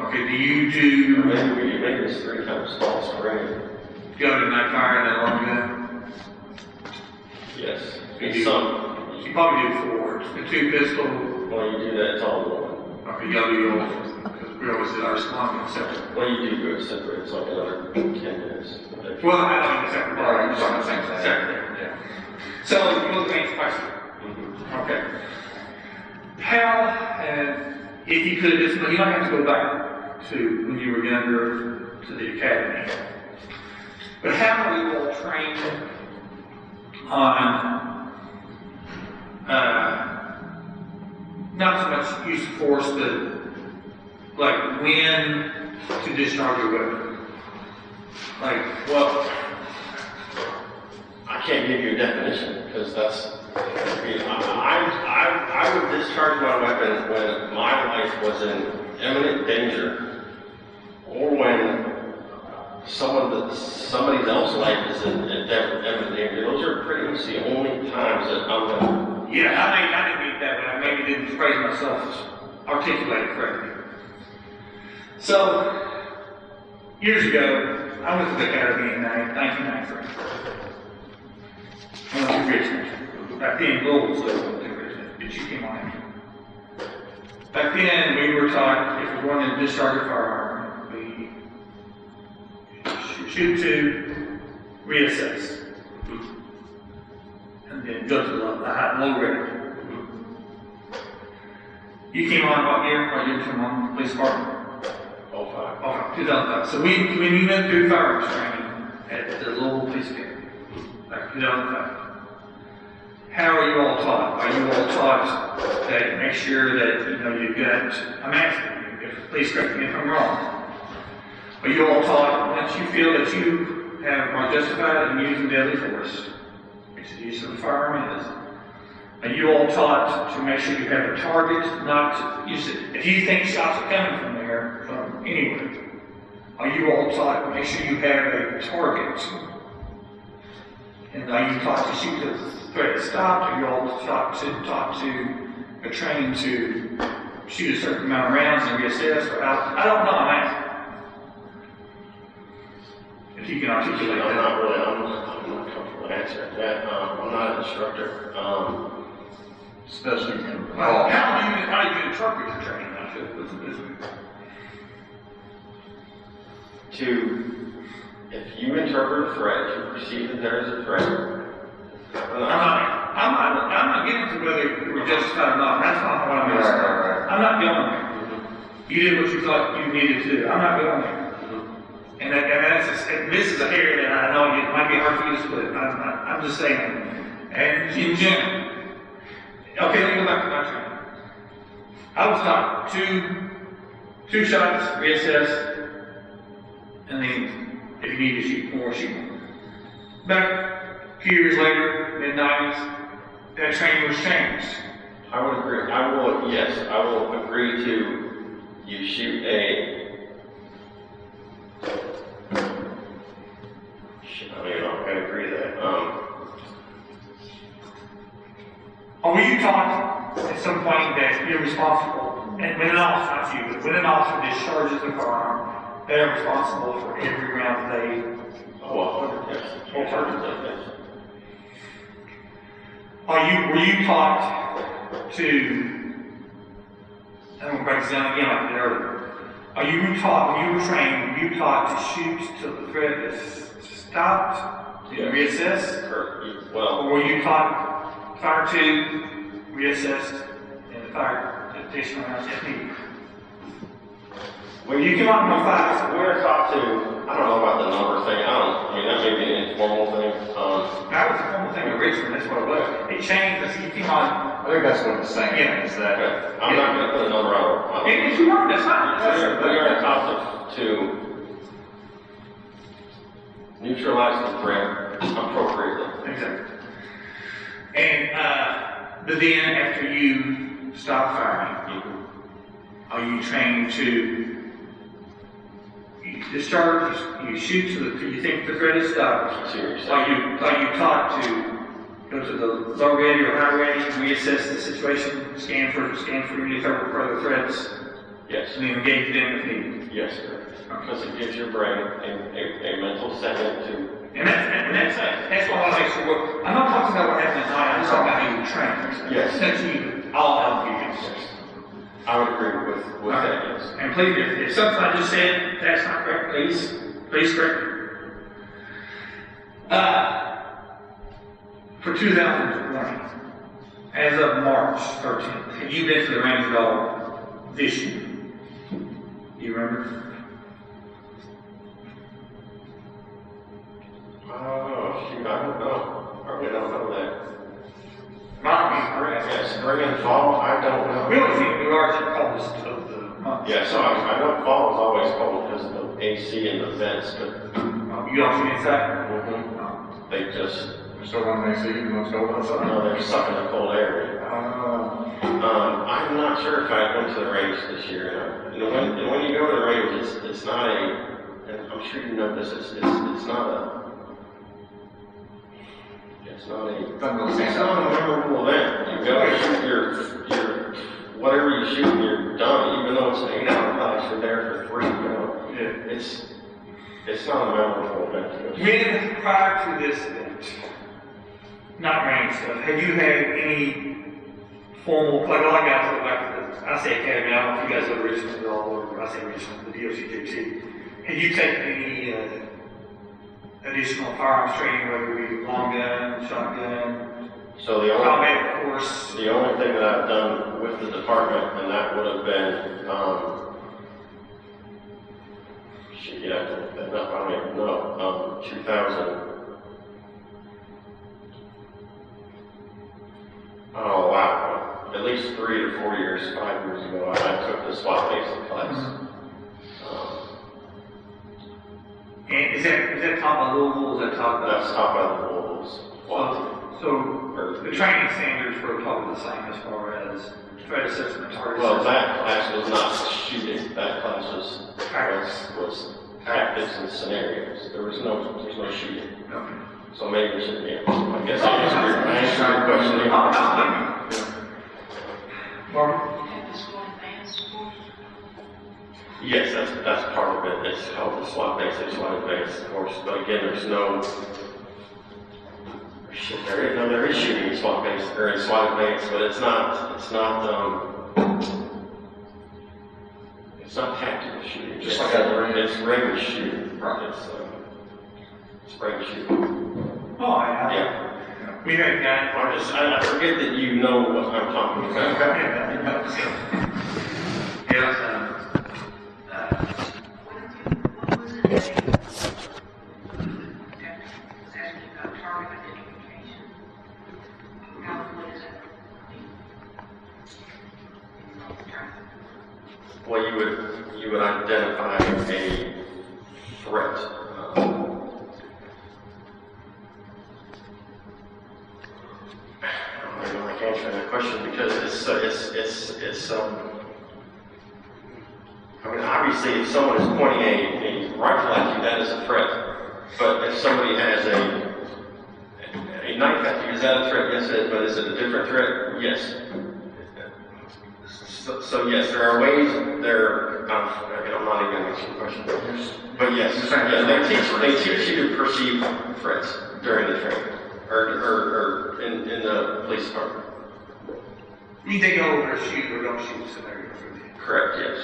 Okay, do you do... Maybe it's 3 times fall, spring. Go to night fire and then long gun? Yes. You probably do 4. The 2 pistol. Well, you do that, it's all one. Okay, you gotta do yours. Because we always did our responding separate. Well, you do go separate, it's like another 10 minutes. Well, I don't mean separate. All right, you're talking the same thing. Separate, yeah. So, you go to the main question. Okay. How, if you could, you don't have to go back to when you were younger, to the academy. But how are you all trained on not so much use of force, but like when to discharge your weapon? Well, I can't give you a definition because that's. I would discharge my weapon when my life was in imminent danger, or when somebody else's life is in imminent danger. Those are pretty much the only times that I'm going to. Yeah, I didn't mean that, but I maybe didn't phrase myself, articulate it correctly. So, years ago, I went to the academy in 1993. I went to Richmond. Back then, Louisville was still went to Richmond, but you came on in. Back then, we were taught if we're going to discharge a firearm, we shoot 2, reassess, and then go to the high low rate. You came on what year? What year came on police department? 2005. So when you went through firearms training at the Louisville Police Academy, like 2005. How are you all taught? Are you all taught that make sure that you've got a mask? Please correct me if I'm wrong. Are you all taught once you feel that you are justified in using deadly force, which the use of the firearm is? Are you all taught to make sure you have a target, not use it? If you think shots are coming from there, from anywhere, are you all taught to make sure you have a target? And are you taught to shoot the threat stopped? Are you all taught to train to shoot a certain amount of rounds and reassess? Or I don't know. I'm asking. If you can articulate that. I'm not comfortable answering that. I'm not an instructor. Especially in Well, how do you interpret your training? If you interpret a threat, you perceive that there is a threat. I'm not getting to whether you were justified or not. That's not what I'm asking. Right. I'm not going there. You did what you thought you needed to do. I'm not going there. And this is an area that I know it might be hard for you to split. I'm just saying. And in general. Okay, let me go back to my training. I was taught two shots, reassess, and then If you need to shoot more, shoot more. Back a few years later, mid-90s, that training was changed. I would agree. I will agree to you shoot a. I don't know if I agree to that. Or were you taught at some point that you're responsible, and when an officer, not you, but when an officer discharges a firearm, they're responsible for every round they. Yes. Were you taught to, I'm going to break this down again like I did earlier. When you were trained, were you taught to shoot till the threat is stopped, to reassess? Well, Or were you taught fire two, reassessed, and fire additional rounds if needed? Well, you come out with facts. we're taught to. I don't know about the number thing. I mean, that may be an informal thing. That was the formal thing originally, that's what it was. It changed as you came on. I think that's what it's saying, is that. Okay. I'm not going to put a number on it. If you want, that's fine. We are taught to neutralize the threat appropriately. Exactly. And, but then after you stop firing, are you trained to discharge, you shoot till you think the threat is stopped? Seriously. Are you taught to go to the low ready or high ready, reassess the situation, scan for any further threats, Yes. and then engage them if needed? Yes, sir. Because it gives your brain a mental second to. And that's what I want to make sure. I'm not talking about what happened at night. I'm just talking about how you train. Yes. That's you. All help you. I would agree with that, yes. And please, if something I just said that's not correct, please correct me. For 2020, as of March 13th, have you been to the range at all this year? Do you remember? Oh, shoot, I don't know. I really don't know that. Might be correct. Yes, spring and fall, I don't know. We only think the large coldest of the month. Yeah, so I know fall is always cold because of the AC and the vents, but You don't see inside? they just, We're still running AC, even though it's cold outside. they're sucking the cold air in. I'm not sure if I went to the range this year. And when you go to the range, it's not a, and I'm sure you know this, it's not a, it's not a memorable event. You go and shoot your whatever you shoot and you're done, even though it's an 8-hour class, you're there for 3, It's not a memorable event to go shoot. When, prior to this event, not range stuff, have you had any formal, like I got to go back to I say academy, I don't know if you guys ever Richmond at all, or I say Richmond, the DOCJT. Have you taken any additional firearms training, whether it be long gun, shotgun, So the combat course? only thing that I've done with the department, and that would have been, you'd have to look that up, I don't even know, 2000. Oh wow, at least 3 to 4 years, 5 years ago, I took the SWAT basic class. And is that taught by Louisville? Is that taught by? That's taught by the Wolves. So the training standards were probably the same as far as threat assessment, target Well, assessment. that class was not shooting. That class was tactics and scenarios. There's no shooting. Okay. So maybe it should be. I guess I answered your question. Mark? Have this one advanced course? Yes, that's part of it. It's called the SWAT basic, SWAT advanced course. But again, there is shooting in SWAT basic or in SWAT advanced, but it's not tactical shooting. Just like that range. It's range shooting. Right. It's range shooting. Oh, yeah. We had a guy. I forget that you know what I'm talking about. Yeah. What was it that was asking about target identification? What is it? Well, you would identify a threat. So, I mean, obviously, if someone is pointing a rifle at you, that is a threat. But if somebody has a knife at you, is that a threat? Yes, it is. But is it a different threat? Yes. So yes, there are ways. I'm not even answering the question. But yes, they teach you to perceive threats during the training, or in the police department. you think over a shoot or don't shoot scenario for you. Correct. Yes.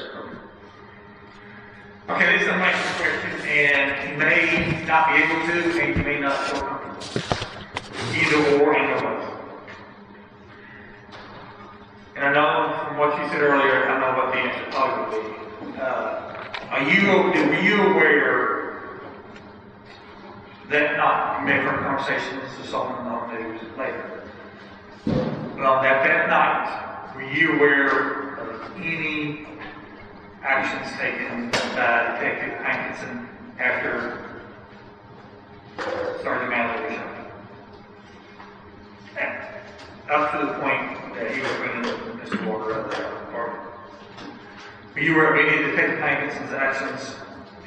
Okay, this is a nice question, and you may not be able to, and you may not feel comfortable. Either or, and both. And I know from what you said earlier, I know what the answer probably would be. Were you aware that not, you may have heard conversations with someone on the news later, but that night, were you aware of any actions taken by Detective Hankinson after Sergeant Manley was shot? And up to the point that he was bringing Mr. Walker out of the department. Were you aware of any of Detective Hankinson's actions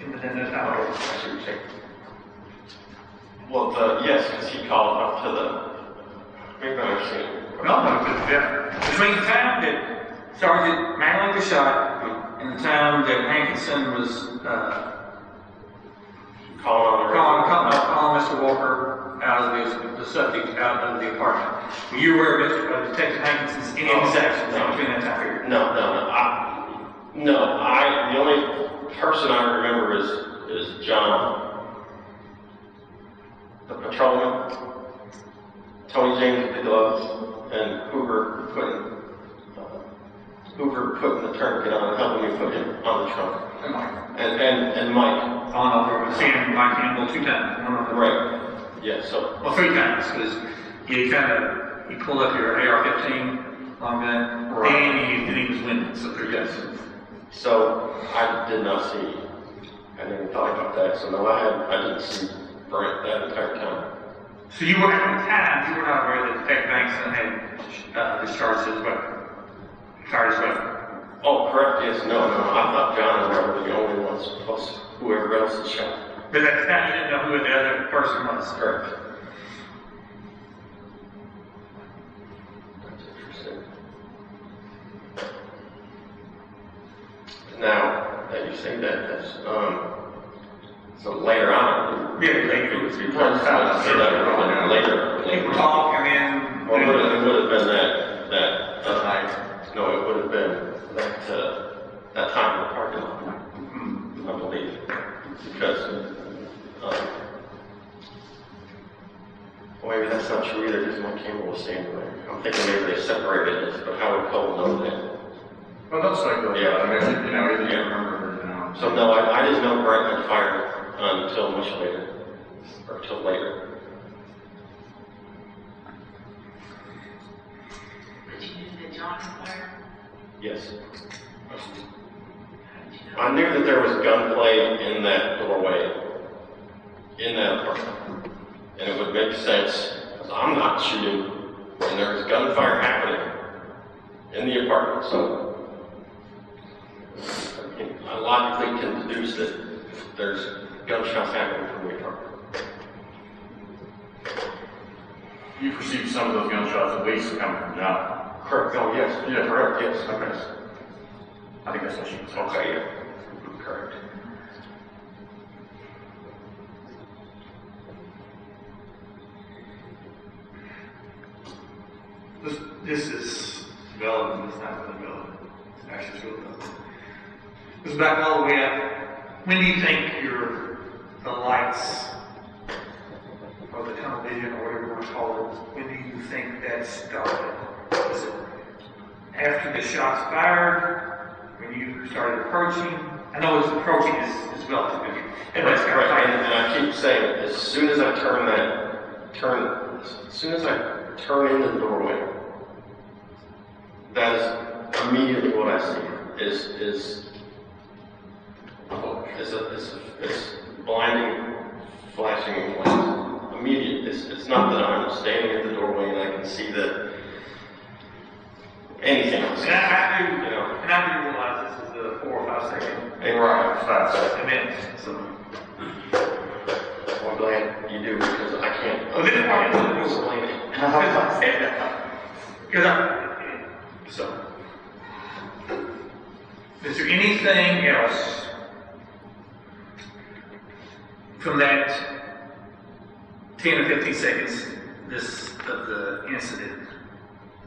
in the hour? Well, yes, because he called up to the. Maybe I understand. No, between the time that Sergeant Manley was shot and the time that Hankinson was calling Mr. Walker out of the subject out of the apartment, were you aware of Detective Hankinson's any of his actions between that time period? No. The only person I remember is John, the patrolman, Tony James with the gloves, and Hoover putting the tourniquet on, helping me put him on the trunk. And Mike. And Mike. I've seen Mike Campbell 2 times. Right. Yeah. So. Well, 3 times because you pulled up your AR-15 long gun, right, and he was winning. So 3 times. So I did not see. I didn't thought about that. So no, I didn't see Brent that entire time. So you were at the time you were not aware that Detective Hankinson had discharged his weapon. Fired his weapon. Oh, correct. Yes. No. I thought John and I were the only ones, plus whoever else is shot. But at the time you didn't know who the other person was. Correct. That's interesting. Now that you say that, that's so later on. Yeah, later. It was before later. People talk and then. Well, it would have been that night. No, it would have been that time in the parking lot, I believe, because well, maybe that's not true either because Mike Campbell was standing there. I'm thinking maybe they separated it, but how would Cole know that? Well, don't speculate. Yeah. I mean, either you remember or So no, I didn't know Brent had fired until much later, or until later. But you knew that John had fired? Yes. I knew that there was gunplay in that doorway, in that apartment. And it would make sense, because I'm not shooting, and there was gunfire happening in the apartment. So I logically can deduce that there's gunshots happening from the apartment. You perceive some of those gunshots at least coming from John. Correct. Oh, yes. Yeah, Correct. Yes. Okay. I think that's what she was saying. Okay. Yeah. Correct. This is relevant. It's not really relevant. It's actually really relevant. It's back all the way up. When do you think the lights or the tunnel vision or whatever you want to call it, when do you think that started? Is it after the shots fired? When you started approaching? I know it's approaching is relative. That's correct. And I keep saying, as soon as I turn into the doorway, that is immediately what I see is blinding, flashing lights. Immediate. It's not that I'm standing at the doorway and I can see that anything else. And I do, You know. and I do realize this is the 4 or 5 second And right, 5 seconds. event, so. Well, I'm glad you do because I can't. Well, this part is explain it. So. Is there anything else from that 10 or 15 seconds of the incident?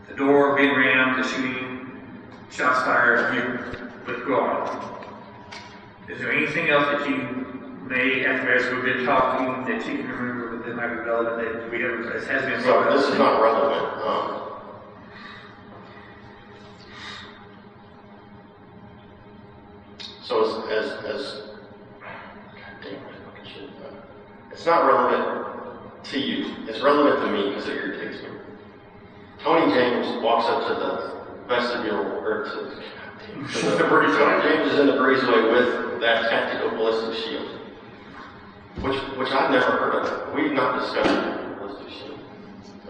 The door being rammed, the shooting, shots fired, you withdrawn. Is there anything else that you may, after as we've been talking, that you can remember that might be relevant that we haven't, it has been So brought up? this is not relevant. So as God damn, I fucking should. It's not relevant to you. It's relevant to me because it irritates me. Tony James walks up to the vestibule, or to the breezeway. Tony James is in the breezeway with that tactical ballistic shield, which I've never heard of. We've not discussed a ballistic shield.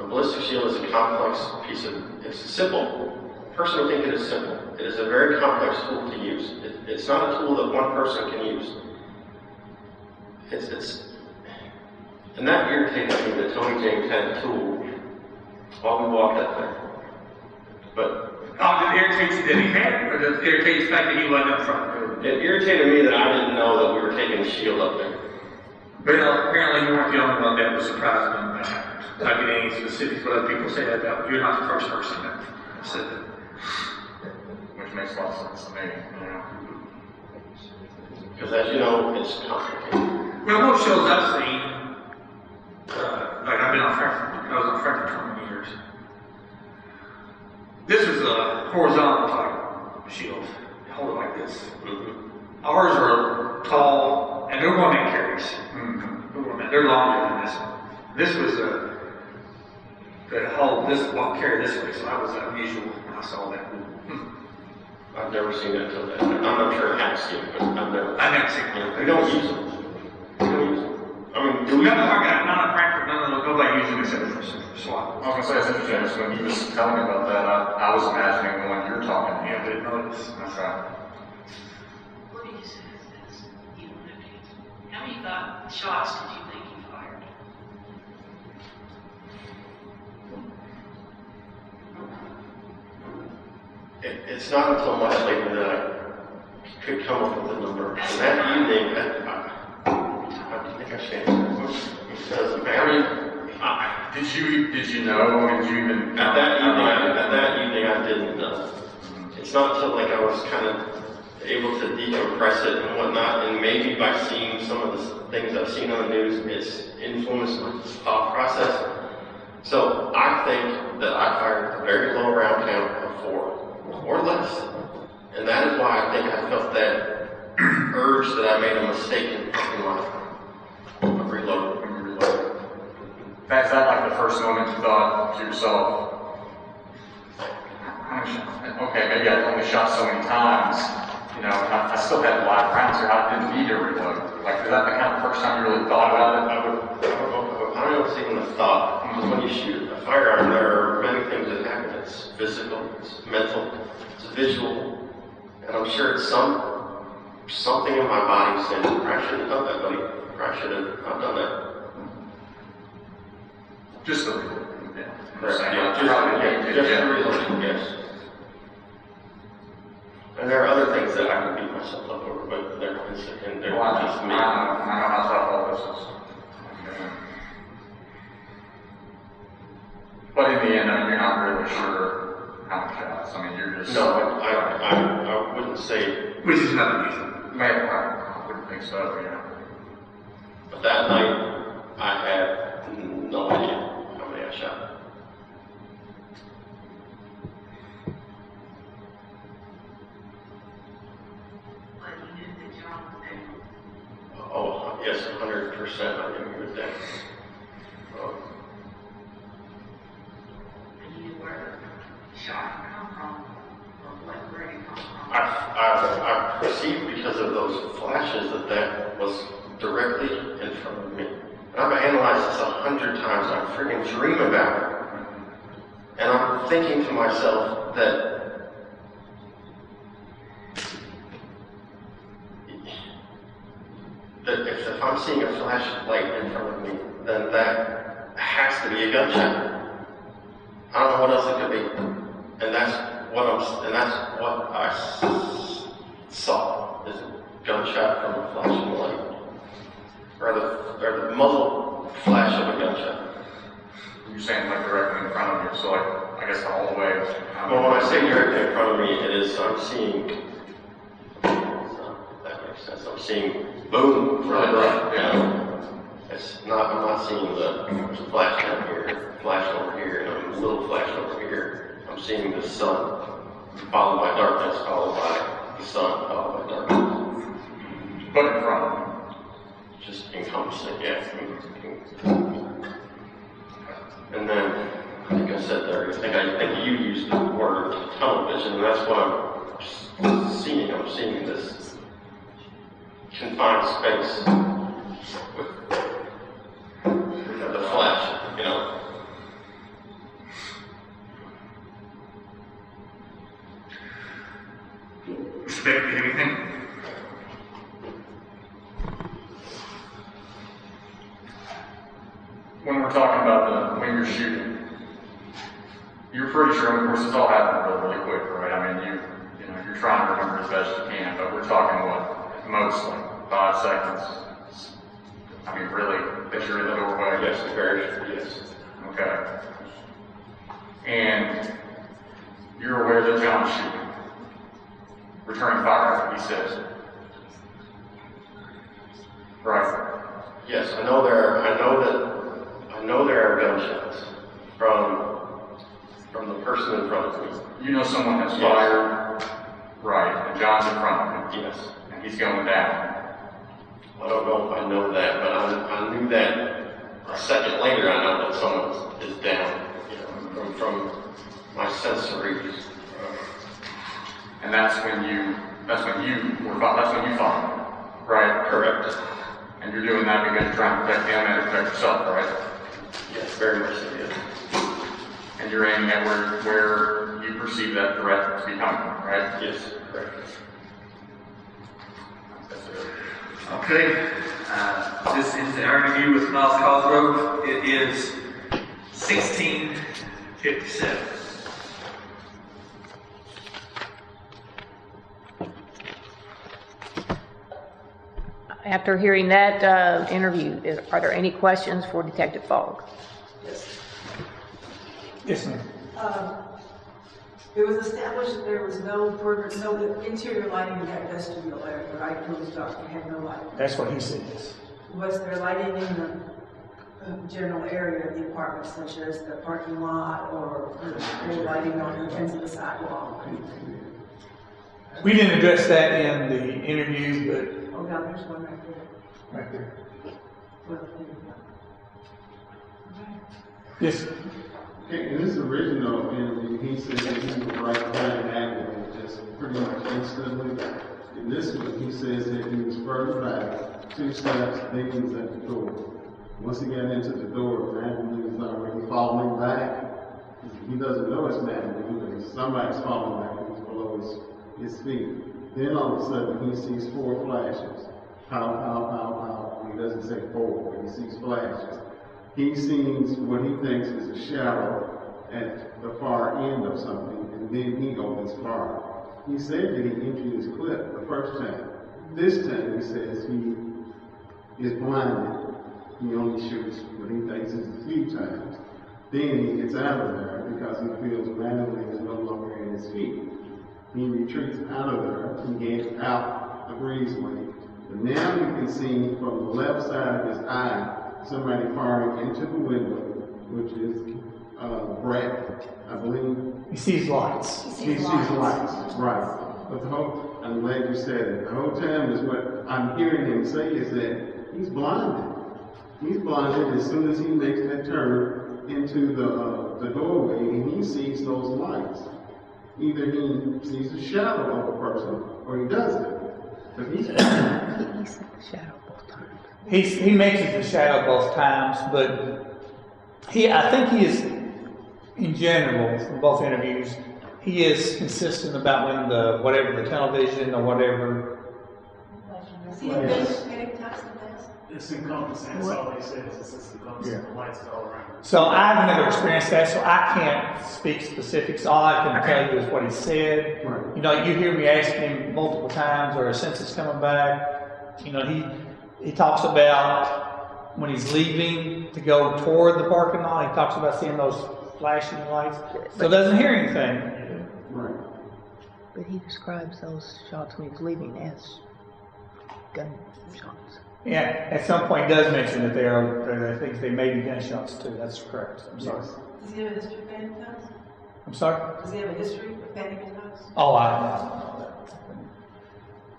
A ballistic shield is a complex piece of. It's simple. Personally, think it is simple. It is a very complex tool to use. It's not a tool that one person can use. And that irritated me that Tony James had a tool while we walked up there. But Oh, did it irritate you that he had it, or did it irritate the fact that he wasn't up front? it irritated me that I didn't know that we were taking the shield up there. But apparently you weren't the only one that was surprised when that happened. Not getting any specifics, but other people say that about you. You're not the first person that said that. Which makes a lot of sense to me, you know. Because as you know, it's complicated. Well, most shows I've seen, like I've been on Frankfurt, I was on Frankfurt for 20 years. This was a horizontal type shield. You hold it like this. Mm-hmm. Ours are tall, and they're one-man carries. They're longer than this one. This was the whole, this one carry this way, so that was unusual when I saw that. I've never seen that until then. I'm not sure I have seen it, but I've never seen it. We don't use them. We don't use them. I mean, do we? None of Frankfurt, nobody using this ever for SWAT. I was gonna say, it's interesting, is when he was telling me about that, I was imagining the one you're talking about. Yeah, but no, it's That's right. Let me just ask this. You don't have to answer. How many shots did you think you fired? It's not until much later that I could come up with a number. And that evening, I think I changed it. Because Did you know? Did you even? at that evening, I didn't know. It's not until like I was kind of able to decompress it and whatnot, and maybe by seeing some of the things I've seen on the news, it's influenced my thought process. So I think that I fired a very low round count of 4 or less. And that is why I think I felt that urge that I made a mistake in life. Of reloading. Is that like the first moment you thought to yourself, okay, maybe I only shot so many times, you know, I still had live rounds here, I didn't need to reload. Like, is that the kind of first time you really thought about it? I don't know if it's even a thought. Because when you shoot a firearm, there are many things that happen. It's physical, it's mental, it's visual. And I'm sure it's something in my body saying, I shouldn't have done that, buddy. I should have not done that. Just the Just the reloading, yes. And there are other things that I could beat myself up over, but they're just me. I know how tough all this is. But in the end, you're not really sure how many shots. I mean, you're just... No, I wouldn't say... Which is nothing usual. Man, I wouldn't think so, yeah. But that night, I had no idea how many I shot. But you knew that John was there. Oh, yes, 100% I agree with that. And you knew where the shot had come from, or where it come from. I perceived because of those flashes that was directly in front of me. And I've analyzed this 100 times. I freaking dream about it. And I'm thinking to myself that if I'm seeing a flashlight in front of me, then that has to be a gunshot. I don't know what else it could be. And that's what I saw, is a gunshot from a flashing light. Or the muzzle flash of a gunshot. You're saying like directly in front of you, so like, I guess the whole way. Well, when I say directly in front of me, it is, I'm seeing, so that makes sense, I'm seeing boom, right, yeah. You know, I'm not seeing there's a flash down here, flash over here, and a little flash over here. I'm seeing the sun, followed by darkness, followed by the sun, followed by darkness. But in front of you. Just encompassing, yeah. And then, like I said there, I think you used the word tunnel vision, and that's what I'm seeing. I'm seeing this confined space with the flash, you know. Respect, do you have anything? When we're talking about when you're shooting, you're pretty sure, of course, it's all happening really, really quick, right? I mean, you're trying to remember as best you can, but we're talking what, most like 5 seconds. I mean, really, that you're in the doorway. Yes, yes. Okay. And you're aware that John's shooting, returning fire after he says, right? Yes, I know there are gunshots from the person in front of me. You know someone has fired, right, and John's in front of him. Yes. And he's going down. I don't know if I know that, but I knew that a second later. I know that someone is down, you know, from my sensory. And that's when you find him, right? Correct. And you're doing that because you're trying to protect him and protect yourself, right? Yes, very much so, yes. And you're aiming at where you perceive that threat to be coming from, right? Yes, correct. Okay. This is the interview with Miles Cosgrove. It is 16:57. After hearing that interview, are there any questions for Detective Fogg? Yes, ma'am. It was established that there was no interior lighting in that vestibule area, right? It was dark, it had no light. That's what he says. Was there lighting in the general area of the apartment, such as the parking lot or lighting on the ends of the sidewalk? We didn't address that in the interview, but Oh, no, there's one right there. right there. Well, there you go. Yes. Okay, in this original interview, he said that he was right behind Avenue, just pretty much instantly. In this one, he says that he was further back, 2 steps, then he was at the door. Once he got into the door, Avenue was already falling back. He doesn't know it's Avenue, but somebody's falling back, he's below his feet. Then all of a sudden, he sees 4 flashes. Pow, pow, pow, pow. He doesn't say 4, but he sees flashes. He sees what he thinks is a shadow at the far end of something, and then he opens fire. He said that he emptied his clip the first time. This time he says he is blinded. He only shoots what he thinks is a few times. Then he gets out of there because he feels Madeline is no longer in his feet. He retreats out of there. He gets out the breezeway. But now you can see from the left side of his eye somebody firing into the window, which is Brett, I believe. He sees lights. He sees lights, right. But I'm glad you said it. The whole time is what I'm hearing him say is that he's blinded. He's blinded as soon as he makes that turn into the doorway and he sees those lights. Either he sees a shadow of a person or he doesn't. But he's blinded. He said the shadow both times. He mentions the shadow both times, but I think he is, in general, from both interviews, he is consistent about when the television or whatever. Has he been many times in the past? It's encompassing, that's all they said, is it's encompassing, the lights all around. So I've never experienced that, so I can't speak specifics. All I can tell you is what he said. Right. You know, you hear me asking him multiple times, or since it's coming back. You know, he talks about when he's leaving to go toward the parking lot, he talks about seeing those flashing lights. So doesn't hear anything. Right. But he describes those shots when he's leaving as gun shots. Yeah, at some point he does mention that there I think they may be gunshots too. That's correct. I'm sorry. Does he have a history of panic attacks? I'm sorry? Does he have a history of panic attacks? Oh, I don't know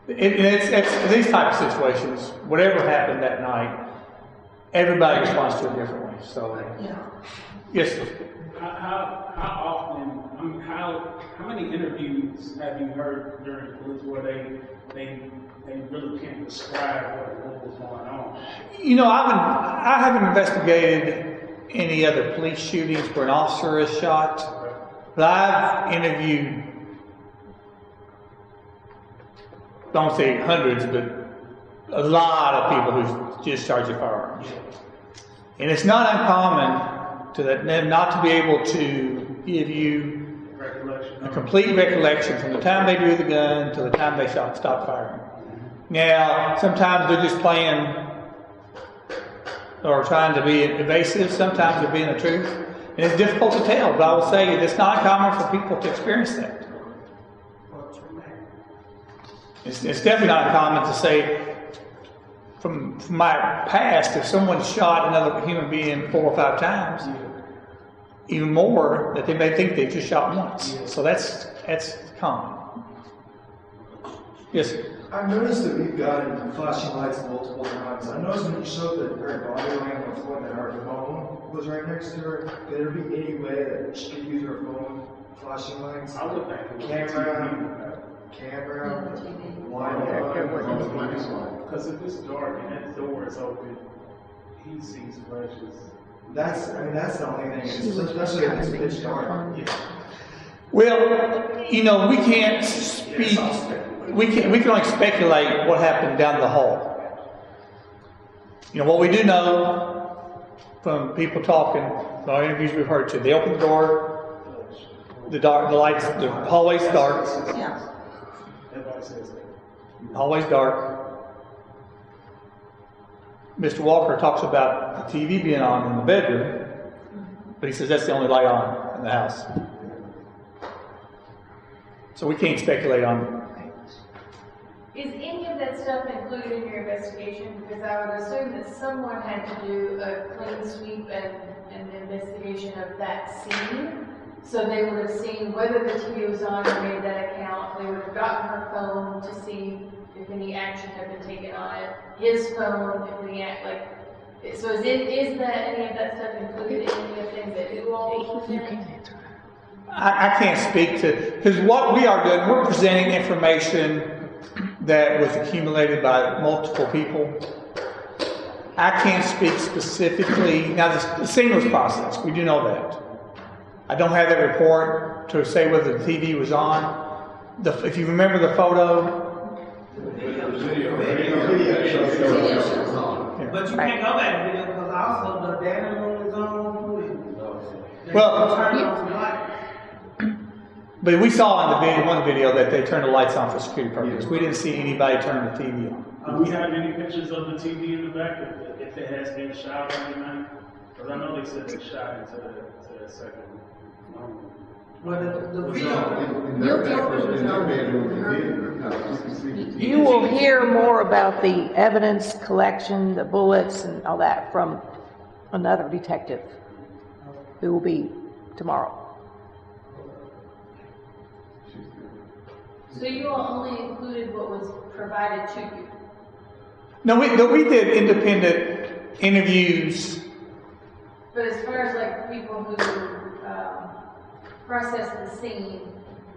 that. It's these type of situations, whatever happened that night, everybody responds to it differently. So, Yeah. yes, sir. How often, I mean, how many interviews have you heard during the police where they really can't describe what was going on? You know, I haven't investigated any other police shootings where an officer is shot, but I've interviewed, don't say hundreds, but a lot of people who've discharged their firearms. And it's not uncommon to them not to be able to give you a complete recollection from the time they drew the gun to the time they stopped firing. Now, sometimes they're just playing or trying to be evasive. Sometimes they're being the truth. And it's difficult to tell, but I will say it's not uncommon for people to experience that. It's definitely not uncommon to say, from my past, if someone shot another human being 4 or 5 times, even more, that they may think they just shot once. So that's common. Yes, sir. I've noticed that we've gotten flashing lights multiple times. I noticed when you showed that her body laying on the floor that her phone was right next to her. Could there be any way that she could use her phone flashing lights? I would think Camera, why not? Because if it's dark and that door is open, he sees flashes. That's the only thing, especially if it's pitch dark. Well, you know, we can't speak. We can only speculate what happened down the hall. You know, what we do know from people talking, from our interviews we've heard to, they open the door, the lights, the hallway's dark. Yeah. Everybody says that. Hallway's dark. Mr. Walker talks about the TV being on in the bedroom, but he says that's the only light on in the house. So we can't speculate on. Is any of that stuff included in your investigation? Because I would assume that someone had to do a clean sweep and an investigation of that scene. So they would have seen whether the TV was on or made that account. They would have gotten her phone to see if any action had been taken on it. His phone, if any so is that any of that stuff included in any of the things that you all You can answer. I can't speak to, because what we are doing, we're presenting information that was accumulated by multiple people. I can't speak specifically. Now, the scene was processed. We do know that. I don't have that report to say whether the TV was on. If you remember the photo. But you can't go back to video because also the dining room is on. Well, but we saw in the video, one video, that they turned the lights on for security purposes. We didn't see anybody turn the TV on. Do we have any pictures of the TV in the back if it has been shot or anything? Because I know they said they shot into that second room. Well, the video. You will hear more about the evidence collection, the bullets and all that from another detective who will be tomorrow. So you all only included what was provided to you? No, we did independent interviews. But as far as like people who process the scene,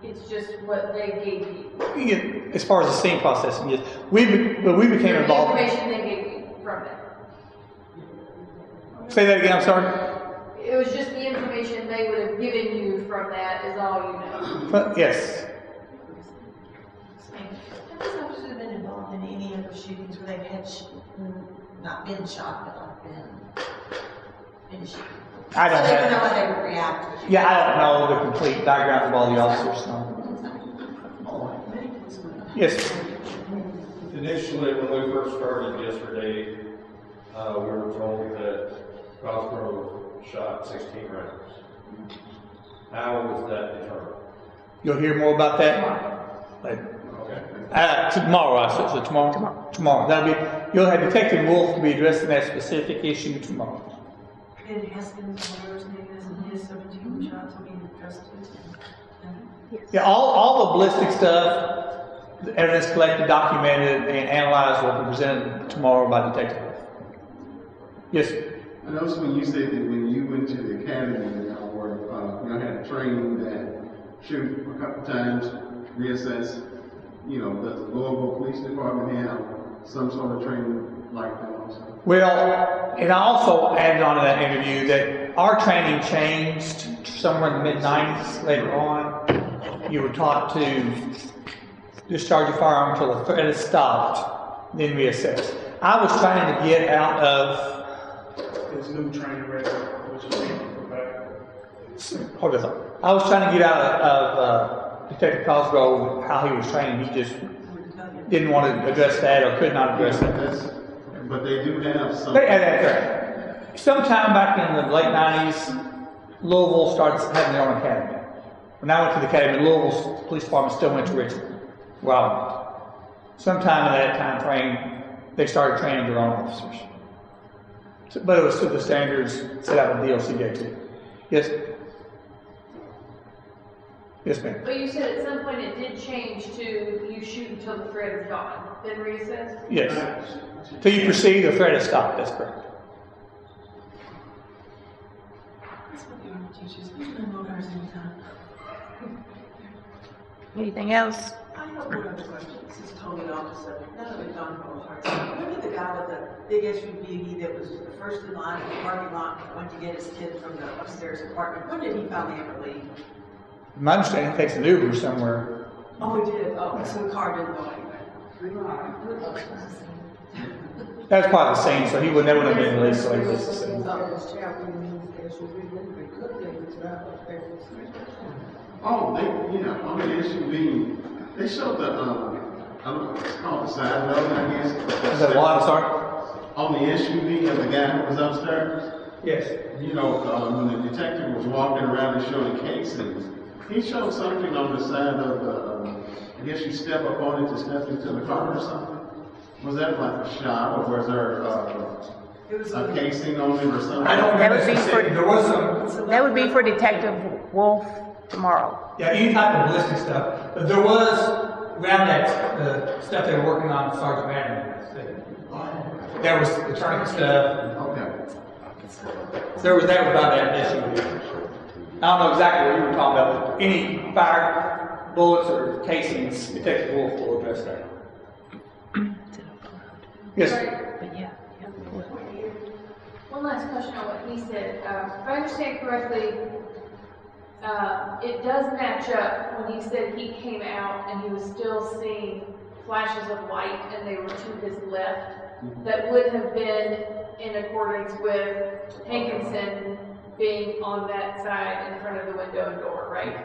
it's just what they gave you? Yeah, as far as the scene processing, yes. We became involved. The information they gave you from it. Say that again, I'm sorry? It was just the information they would have given you from that is all you know. Yes. Thank you. officers have been involved in any other shootings where they've had, not been shot, but like been in a shooting? I don't So they would know have, how they would react. yeah, I don't know the complete background of all the officers, so. Yes, Initially, when we first started yesterday, we were told that Cosgrove shot 16 rounds. How was that determined? you'll hear more about that later. Okay. Tomorrow, I said, so tomorrow? Tomorrow. That'll be, you'll have Detective Wolf to be addressing that specific issue tomorrow. And Haskins, whatever his name is, and his 17 shots will be addressed too. Yeah, all the ballistic stuff, the evidence collected, documented, and analyzed will be presented tomorrow by Detective Wolf. Yes, sir. I noticed when you said that when you went to the academy, or had training that shoot a couple times, reassess, does the Louisville Police Department have some sort of training like that also? Well, and I also added on to that interview that our training changed somewhere in the mid-90s later on. You were taught to discharge your firearm until the threat is stopped, then reassess. I was trying to get out of... His new training record, which is being prepared. Hold on. I was trying to get out of Detective Cosgrove, how he was trained. He just didn't want to address that or could not address that. But they do have some. They had that. Sometime back in the late 90s, Louisville started having their own academy. When I went to the academy, Louisville's police department still went to Richmond. Well, sometime in that time frame, they started training their own officers. But it was to the standards set out in DOCJ too. Yes? Yes, ma'am. But you said at some point it did change to you shoot until the threat is gone, then reassess? Yes. Till you perceive the threat is stopped, that's correct. That's what the Army teaches. We've been more cars in time. Anything else? I have one other question. This is totally off the subject. None of it done from a hard time. Remember the guy with the big SUV that was the first in line in the parking lot and went to get his kid from the upstairs apartment? When did he finally ever leave? My understanding, he takes an Uber somewhere. Oh, he did? Oh, so the car didn't go anywhere. That was part of the scene, so he would never have been released, so he was the scene. Oh, on the SUV, they showed the, I don't know, it's called the side load, I guess. Is that what? I'm sorry? On the SUV of the guy who was upstairs. Yes. When the detective was walking around and showing casings, he showed something on the side of the, I guess you step up on it to step into the car or something. Was that like a shot, or was there a casing on it or something? I don't That remember would be specific. for- There was some, That would be for Detective Wolf tomorrow. yeah, any type of ballistic stuff. But there was, around that, the stuff they were working on, Sergeant Manning. There was the tourniquet stuff. Okay. There was that about that SUV. I don't know exactly what you were talking about, but any fire bullets or casings, Detective Wolf will address that. Yes, sir. But yeah. One last question on what he said. If I understand correctly, it does match up when he said he came out and he was still seeing flashes of light and they were to his left. That would have been in accordance with Hankinson being on that side in front of the window and door, right?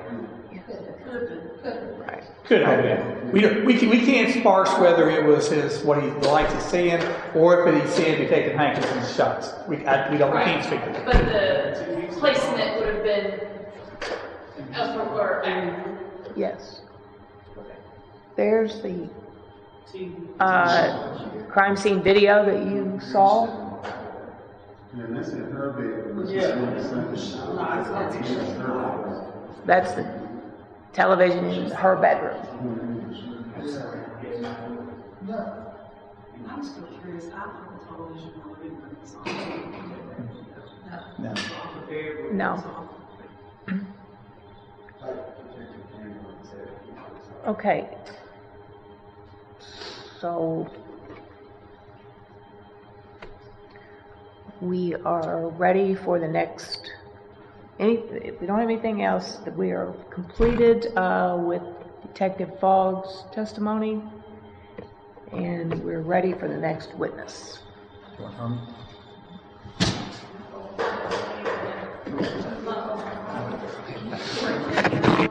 Could have been. We can't sparse whether it was what he likes to seeing, or if he's seeing me taking Hankinson's shots. We can't speak to that. But the placement would have been up or back. Yes. There's the crime scene video that you saw. And that's in her bed. That's the television in her bedroom. I'm still curious. I have a television in the living room. It's on. No. Okay. So we are ready for the next. If we don't have anything else, that we are completed with Detective Fogg's testimony. And we're ready for the next witness.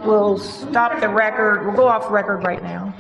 We'll stop the record. We'll go off record right now.